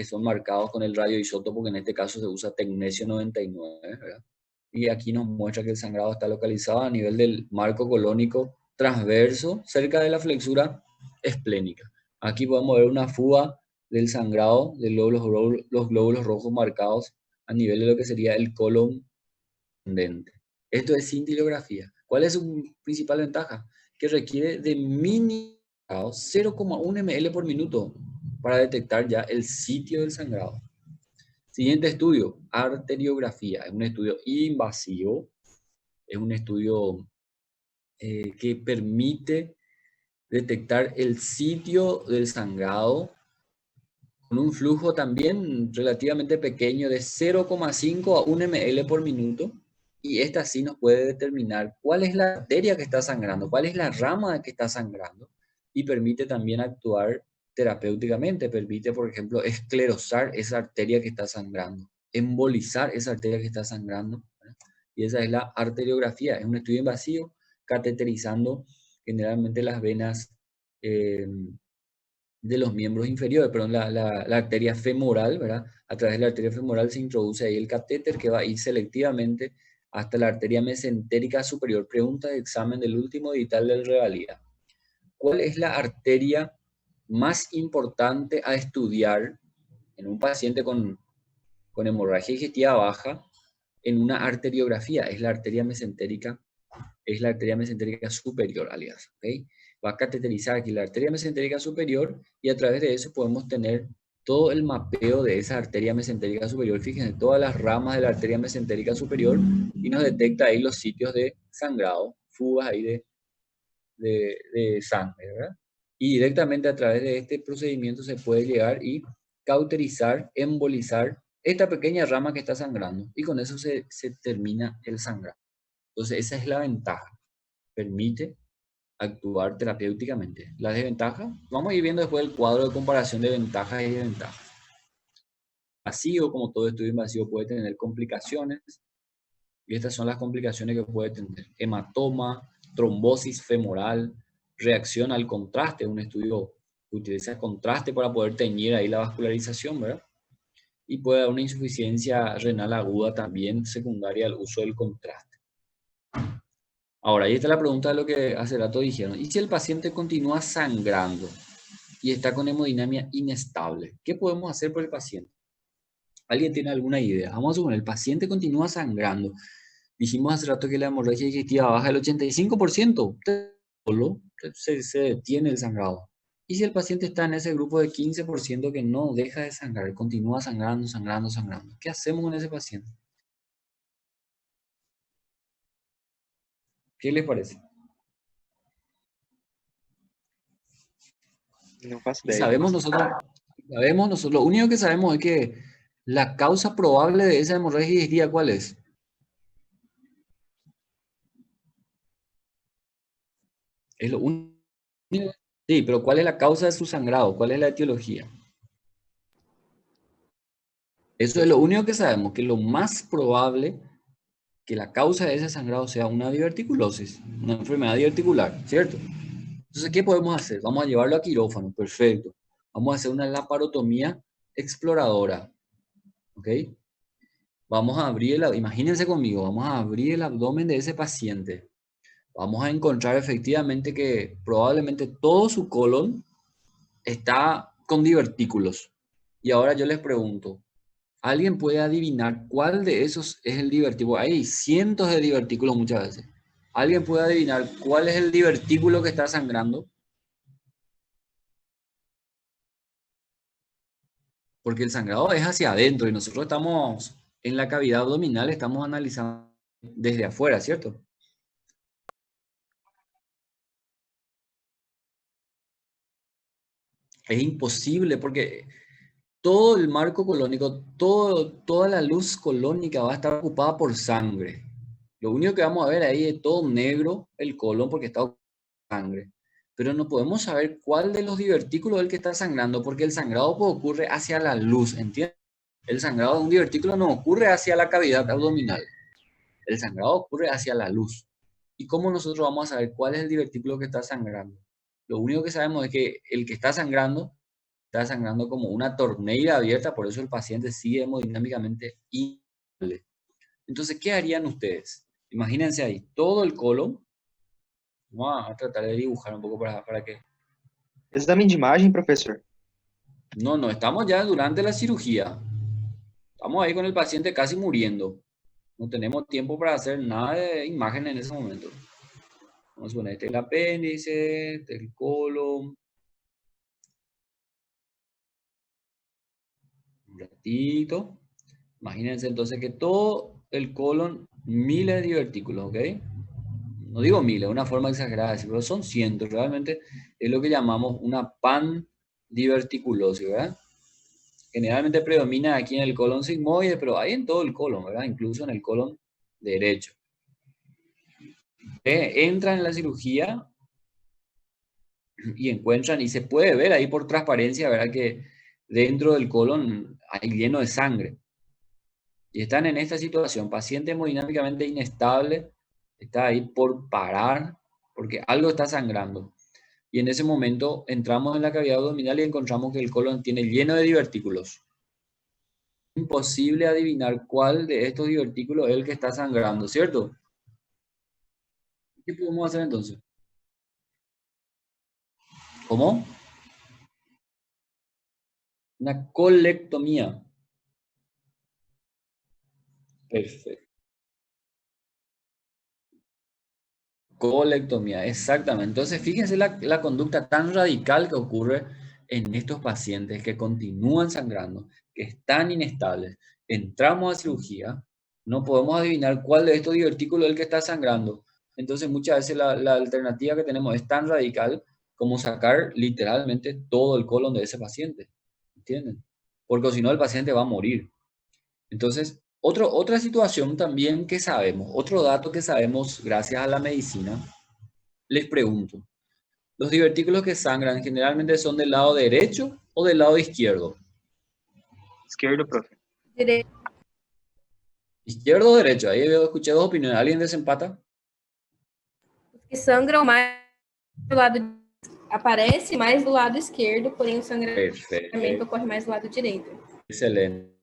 son marcados con el radioisótopo, que en este caso se usa tecnesio 99, ¿verdad? Y aquí nos muestra que el sangrado está localizado a nivel del marco colónico transverso, cerca de la flexura esplénica. Aquí podemos ver una fuga del sangrado de los glóbulos rojos marcados a nivel de lo que sería el colon ascendente. Esto es cintilografía. ¿Cuál es su principal ventaja? Que requiere de mínimo 0,1 ml por minuto para detectar ya el sitio del sangrado. Siguiente estudio, arteriografía. Es un estudio invasivo, es un estudio que permite detectar el sitio del sangrado con un flujo también relativamente pequeño de 0,5 a 1 ml por minuto. Y esta sí nos puede determinar cuál es la arteria que está sangrando, cuál es la rama que está sangrando, y permite también actuar terapéuticamente. Permite, por ejemplo, esclerosar esa arteria que está sangrando, embolizar esa arteria que está sangrando, ¿verdad? Y esa es la arteriografía. Es un estudio invasivo, cateterizando generalmente las venas de los miembros inferiores, perdón, la arteria femoral, ¿verdad? A través de la arteria femoral se introduce ahí el catéter que va a ir selectivamente hasta la arteria mesentérica superior. Pregunta de examen del último edital del Revalida. ¿Cuál es la arteria más importante a estudiar en un paciente con hemorragia digestiva baja en una arteriografía? Es la arteria mesentérica, superior, alias, ¿ok? Va a cateterizar aquí la arteria mesentérica superior y a través de eso podemos tener todo el mapeo de esa arteria mesentérica superior. Fíjense, todas las ramas de la arteria mesentérica superior, y nos detecta ahí los sitios de sangrado, fugas ahí de sangre, ¿verdad? Y directamente a través de este procedimiento se puede llegar y cauterizar, embolizar esta pequeña rama que está sangrando, y con eso se termina el sangrado. Entonces esa es la ventaja, permite actuar terapéuticamente. La desventaja, vamos a ir viendo después el cuadro de comparación de ventajas y desventajas. Invasivo, como todo estudio invasivo, puede tener complicaciones, y estas son las complicaciones que puede tener: hematoma, trombosis femoral, reacción al contraste, un estudio que utiliza contraste para poder teñir ahí la vascularización, ¿verdad? Y puede haber una insuficiencia renal aguda también secundaria al uso del contraste. Ahora, ahí está la pregunta de lo que hace rato dijeron. ¿Y si el paciente continúa sangrando y está con hemodinamia inestable? ¿Qué podemos hacer por el paciente? ¿Alguien tiene alguna idea? Vamos a suponer, el paciente continúa sangrando. Dijimos hace rato que la hemorragia digestiva baja el 85%. Solo se detiene el sangrado. ¿Y si el paciente está en ese grupo de 15% que no deja de sangrar, continúa sangrando, sangrando, sangrando? ¿Qué hacemos con ese paciente? ¿Qué les parece? No paso Y de ahí. sabemos nosotros, lo único que sabemos es que la causa probable de esa hemorragia digestiva, ¿cuál es? Es lo único. Sí, pero ¿cuál es la causa de su sangrado? ¿Cuál es la etiología? Eso es lo único que sabemos, que lo más probable que la causa de ese sangrado sea una diverticulosis, una enfermedad diverticular, ¿cierto? Entonces, ¿qué podemos hacer? Vamos a llevarlo a quirófano, perfecto. Vamos a hacer una laparotomía exploradora, ¿ok? Vamos a abrir, imagínense conmigo, vamos a abrir el abdomen de ese paciente. Vamos a encontrar efectivamente que probablemente todo su colon está con divertículos. Y ahora yo les pregunto, ¿alguien puede adivinar cuál de esos es el divertículo? Hay cientos de divertículos muchas veces. ¿Alguien puede adivinar cuál es el divertículo que está sangrando? Porque el sangrado es hacia adentro y nosotros estamos en la cavidad abdominal, estamos analizando desde afuera, ¿cierto? Es imposible porque todo el marco colónico, toda la luz colónica va a estar ocupada por sangre. Lo único que vamos a ver ahí es todo negro el colon porque está ocupado por sangre. Pero no podemos saber cuál de los divertículos es el que está sangrando, porque el sangrado pues, ocurre hacia la luz, ¿entiendes? El sangrado de un divertículo no ocurre hacia la cavidad abdominal. El sangrado ocurre hacia la luz. ¿Y cómo nosotros vamos a saber cuál es el divertículo que está sangrando? Lo único que sabemos es que el que está sangrando como una torneira abierta, por eso el paciente sigue hemodinámicamente inestable. Entonces, ¿qué harían ustedes? Imagínense ahí, todo el colon. Vamos a tratar de dibujar un poco para que... Exame de imagem, professor? No, estamos ya durante la cirugía. Estamos ahí con el paciente casi muriendo. No tenemos tiempo para hacer nada de imagen en ese momento. Vamos a poner este el apéndice, este el colon. Un ratito. Imagínense entonces que todo el colon, miles de divertículos, ¿ok? No digo miles, una forma exagerada de decir, pero son cientos. Realmente es lo que llamamos una pandiverticulosis, ¿verdad? Generalmente predomina aquí en el colon sigmoide, pero hay en todo el colon, ¿verdad? Incluso en el colon derecho. Entran en la cirugía y encuentran, y se puede ver ahí por transparencia, ¿verdad? Que dentro del colon hay lleno de sangre. Y están en esta situación, paciente hemodinámicamente inestable, está ahí por parar, porque algo está sangrando. Y en ese momento entramos en la cavidad abdominal y encontramos que el colon tiene lleno de divertículos. Imposible adivinar cuál de estos divertículos es el que está sangrando, ¿cierto? ¿Qué podemos hacer entonces? ¿Cómo? Una colectomía. Perfecto. Colectomía, exactamente. Entonces, fíjense la conducta tan radical que ocurre en estos pacientes que continúan sangrando, que están inestables. Entramos a cirugía, no podemos adivinar cuál de estos divertículos es el que está sangrando. Entonces, muchas veces la alternativa que tenemos es tan radical como sacar literalmente todo el colon de ese paciente. ¿Entienden? Porque si no, el paciente va a morir. Entonces, otra situación también que sabemos, otro dato que sabemos gracias a la medicina, les pregunto, ¿los divertículos que sangran generalmente son del lado derecho o del lado izquierdo? Esquerdo, profe. Direito ¿Izquierdo o derecho? Ahí escuché dos opiniones. ¿Alguien desempata? que sangram mais do lado aparece mais do lado esquerdo, porém o sangramento Perfecto, ocorre mais do lado direito. excelente.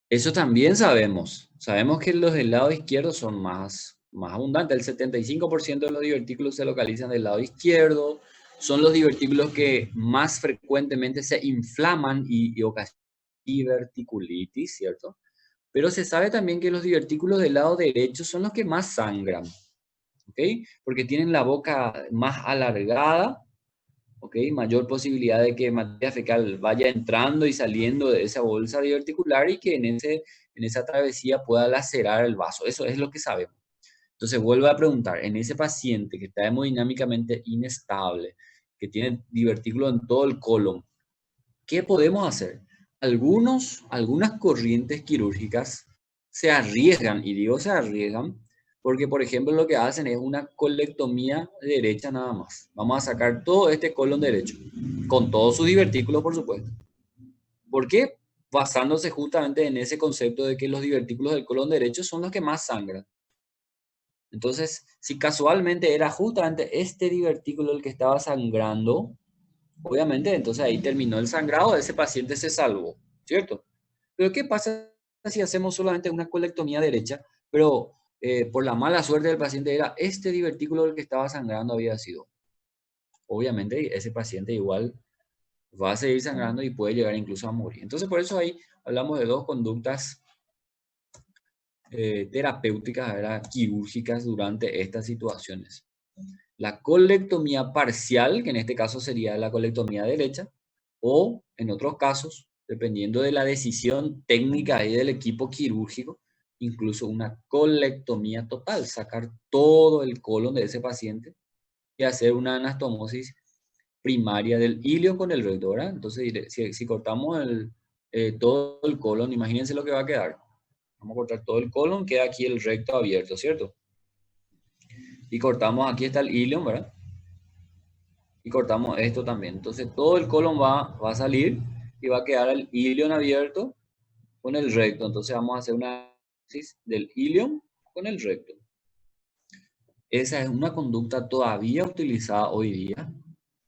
Eso también sabemos. Sabemos que los del lado izquierdo son más abundantes. El 75% de los divertículos se localizan del lado izquierdo. Son los divertículos que más frecuentemente se inflaman y ocasionan diverticulitis, ¿cierto? Pero se sabe también que los divertículos del lado derecho son los que más sangran, ¿ok? Porque tienen la boca más alargada, ¿ok? Mayor posibilidad de que materia fecal vaya entrando y saliendo de esa bolsa diverticular y que en esa travesía pueda lacerar el vaso. Eso es lo que sabemos. Entonces vuelvo a preguntar, en ese paciente que está hemodinámicamente inestable, que tiene divertículo en todo el colon, ¿qué podemos hacer? Algunas corrientes quirúrgicas se arriesgan, y digo se arriesgan, porque por ejemplo lo que hacen es una colectomía derecha nada más. Vamos a sacar todo este colon derecho, con todos sus divertículos por supuesto. ¿Por qué? Basándose justamente en ese concepto de que los divertículos del colon derecho son los que más sangran. Entonces, si casualmente era justamente este divertículo el que estaba sangrando, obviamente, entonces ahí terminó el sangrado, ese paciente se salvó, ¿cierto? Pero ¿qué pasa si hacemos solamente una colectomía derecha, pero por la mala suerte del paciente era este divertículo el que estaba sangrando había sido? Obviamente ese paciente igual va a seguir sangrando y puede llegar incluso a morir. Entonces por eso ahí hablamos de dos conductas terapéuticas, ¿verdad? Quirúrgicas durante estas situaciones. La colectomía parcial, que en este caso sería la colectomía derecha, o en otros casos, dependiendo de la decisión técnica ahí del equipo quirúrgico, incluso una colectomía total, sacar todo el colon de ese paciente y hacer una anastomosis primaria del ilio con el recto, ¿verdad? Entonces, si cortamos todo el colon, imagínense lo que va a quedar. Vamos a cortar todo el colon, queda aquí el recto abierto, ¿cierto? Y cortamos, aquí está el ilium, ¿verdad? Y cortamos esto también. Entonces todo el colon va a salir y va a quedar el ilium abierto con el recto. Entonces vamos a hacer una análisis del ilium con el recto. Esa es una conducta todavía utilizada hoy día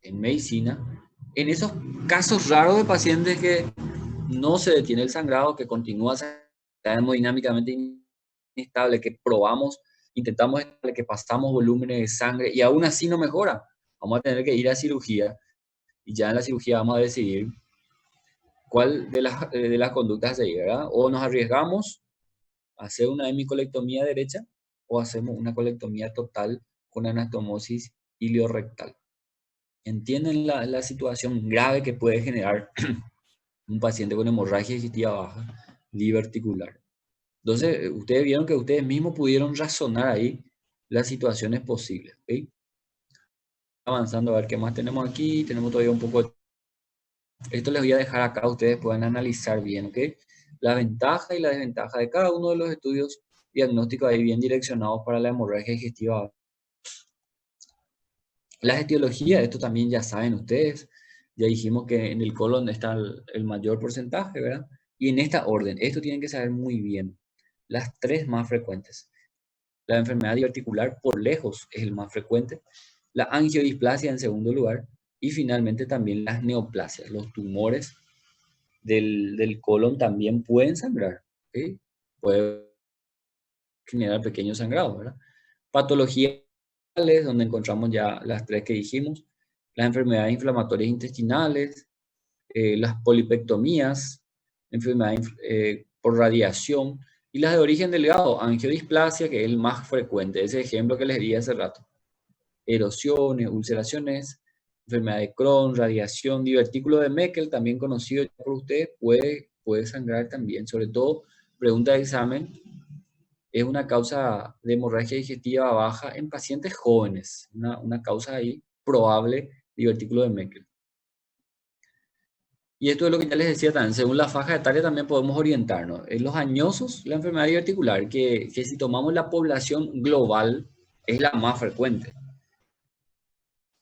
en medicina, en esos casos raros de pacientes que no se detiene el sangrado, que continúa hemodinámicamente inestable, que probamos, intentamos que pasamos volúmenes de sangre y aún así no mejora, vamos a tener que ir a cirugía y ya en la cirugía vamos a decidir cuál de las conductas se lleva, ¿verdad? O nos arriesgamos a hacer una hemicolectomía derecha o hacemos una colectomía total con anastomosis iliorectal. ¿Entienden la situación grave que puede generar un paciente con hemorragia digestiva baja diverticular? Entonces, ustedes vieron que ustedes mismos pudieron razonar ahí las situaciones posibles. ¿Okay? Avanzando a ver qué más tenemos aquí. Tenemos todavía un poco de... Esto les voy a dejar acá, ustedes pueden analizar bien, ¿ok? La ventaja y la desventaja de cada uno de los estudios diagnósticos ahí bien direccionados para la hemorragia digestiva. Las etiologías, esto también ya saben ustedes. Ya dijimos que en el colon está el mayor porcentaje, ¿verdad? Y en esta orden, esto tienen que saber muy bien. Las tres más frecuentes. La enfermedad diverticular por lejos es el más frecuente. La angiodisplasia en segundo lugar. Y finalmente también las neoplasias, los tumores del colon también pueden sangrar. ¿Sí? Puede generar pequeños sangrados, ¿verdad? Patologías donde encontramos ya las tres que dijimos. Las enfermedades inflamatorias intestinales, las polipectomías, enfermedades por radiación y las de origen delgado, angiodisplasia, que es el más frecuente, ese ejemplo que les di hace rato. Erosiones, ulceraciones, enfermedad de Crohn, radiación, divertículo de Meckel, también conocido por ustedes, puede sangrar también, sobre todo, pregunta de examen, es una causa de hemorragia digestiva baja en pacientes jóvenes, una causa ahí probable, divertículo de Meckel. Y esto es lo que ya les decía también, según la faja etaria también podemos orientarnos. En los añosos, la enfermedad diverticular, que si tomamos la población global, es la más frecuente.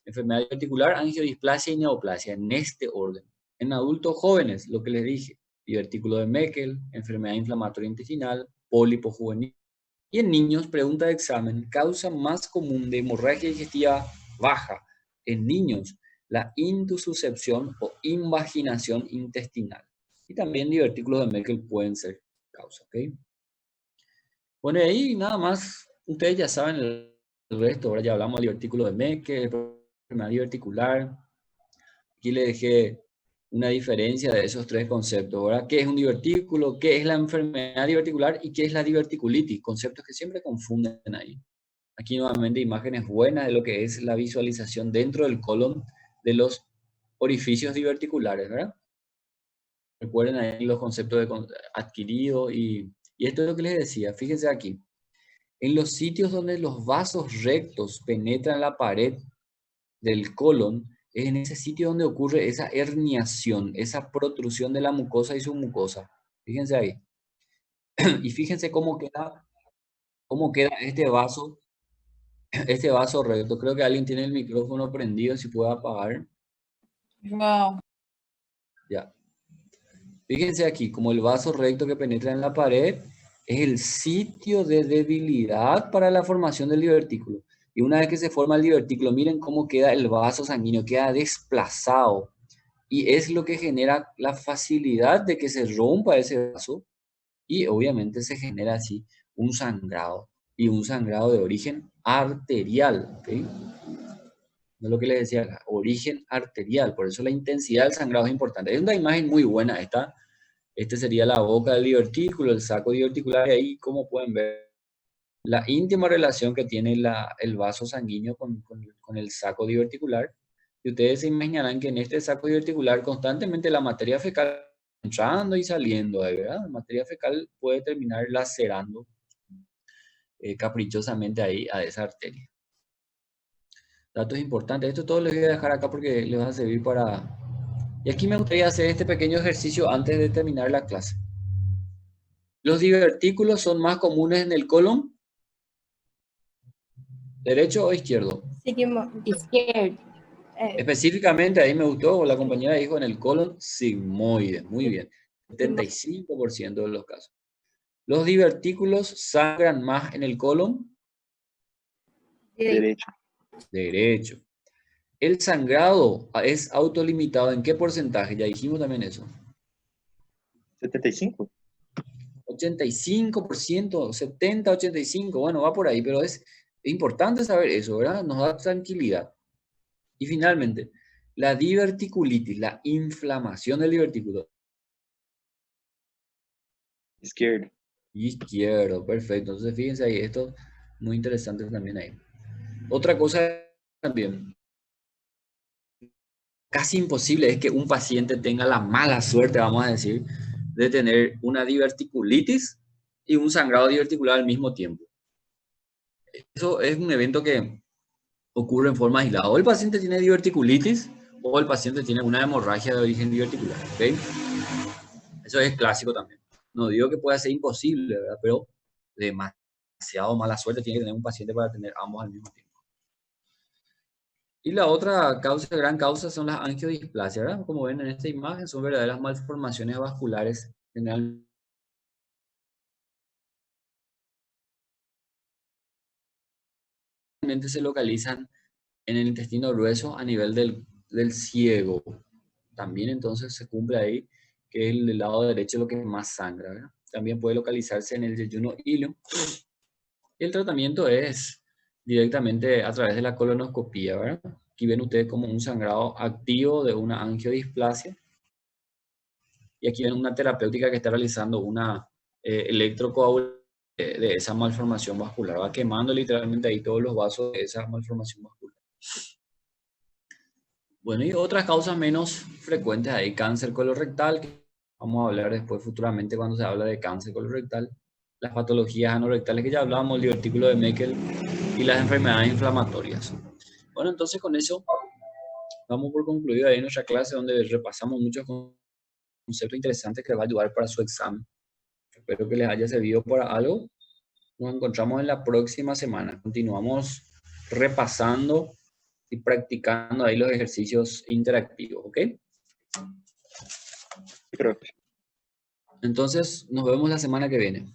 Enfermedad diverticular, angiodisplasia y neoplasia, en este orden. En adultos jóvenes, lo que les dije, divertículo de Meckel, enfermedad inflamatoria intestinal, pólipo juvenil. Y en niños, pregunta de examen, causa más común de hemorragia digestiva baja en niños, la intussuscepción o invaginación intestinal. Y también divertículos de Meckel pueden ser causa, ¿ok? Bueno, ahí nada más, ustedes ya saben el resto, ahora ya hablamos del divertículo de Meckel, enfermedad diverticular. Aquí le dejé una diferencia de esos tres conceptos, ¿verdad? ¿Qué es un divertículo? ¿Qué es la enfermedad diverticular? ¿Y qué es la diverticulitis? Conceptos que siempre confunden ahí. Aquí nuevamente imágenes buenas de lo que es la visualización dentro del colon de los orificios diverticulares, ¿verdad? Recuerden ahí los conceptos adquiridos y esto es lo que les decía. Fíjense aquí. En los sitios donde los vasos rectos penetran la pared del colon, es en ese sitio donde ocurre esa herniación, esa protrusión de la mucosa y submucosa. Fíjense ahí. Y fíjense cómo queda este vaso recto. Creo que alguien tiene el micrófono prendido, si puede apagar. Wow. Ya. Fíjense aquí, como el vaso recto que penetra en la pared es el sitio de debilidad para la formación del divertículo. Y una vez que se forma el divertículo, miren cómo queda el vaso sanguíneo, queda desplazado. Y es lo que genera la facilidad de que se rompa ese vaso y obviamente se genera así un sangrado. Y un sangrado de origen arterial. ¿Okay? No es lo que les decía, origen arterial. Por eso la intensidad del sangrado es importante. Es una imagen muy buena esta. Este sería la boca del divertículo, el saco diverticular. Y ahí, como pueden ver, la íntima relación que tiene el vaso sanguíneo con el saco diverticular. Y ustedes se imaginarán que en este saco diverticular constantemente la materia fecal entrando y saliendo, ¿verdad? La materia fecal puede terminar lacerando caprichosamente ahí a esa arteria. Datos importantes. Esto todo les voy a dejar acá porque les va a servir para... Y aquí me gustaría hacer este pequeño ejercicio antes de terminar la clase. ¿Los divertículos son más comunes en el colon? ¿Derecho o izquierdo? Seguimos. Izquierdo. Específicamente, ahí me gustó, la compañera dijo en el colon sigmoide. Muy bien. 75% de los casos. ¿Los divertículos sangran más en el colon? Derecho. Derecho. ¿El sangrado es autolimitado en qué porcentaje? Ya dijimos también eso. 75. 85%, 70, 85, bueno, va por ahí, pero es importante saber eso, ¿verdad? Nos da tranquilidad. Y finalmente, la diverticulitis, la inflamación del divertículo. Izquierdo. Izquierdo, perfecto. Entonces, fíjense ahí, esto muy interesante también ahí. Otra cosa también, casi imposible es que un paciente tenga la mala suerte, vamos a decir, de tener una diverticulitis y un sangrado diverticular al mismo tiempo. Eso es un evento que ocurre en forma aislada. O el paciente tiene diverticulitis o el paciente tiene una hemorragia de origen diverticular. ¿Okay? Eso es clásico también. No digo que pueda ser imposible, ¿verdad? Pero demasiado mala suerte tiene que tener un paciente para tener ambos al mismo tiempo. Y la otra causa, gran causa, son las angiodisplasias, ¿verdad? Como ven en esta imagen, son verdaderas malformaciones vasculares generalmente se localizan en el intestino grueso a nivel del ciego. También entonces se cumple ahí que es el lado derecho lo que más sangra, ¿verdad? También puede localizarse en el yeyuno ilio. Y el tratamiento es directamente a través de la colonoscopía, ¿verdad? Aquí ven ustedes como un sangrado activo de una angiodisplasia. Y aquí ven una terapéutica que está realizando una electrocoagulación de esa malformación vascular. Va quemando literalmente ahí todos los vasos de esa malformación vascular. Bueno, y otras causas menos frecuentes hay cáncer colorectal, que vamos a hablar después futuramente cuando se habla de cáncer colorectal, las patologías anorectales que ya hablábamos, el divertículo de Meckel y las enfermedades inflamatorias. Bueno, entonces con eso vamos por concluir ahí nuestra clase donde repasamos muchos conceptos interesantes que les va a ayudar para su examen. Espero que les haya servido para algo. Nos encontramos en la próxima semana. Continuamos repasando y practicando ahí los ejercicios interactivos, ¿ok? Sí, profe. Entonces, nos vemos la semana que viene.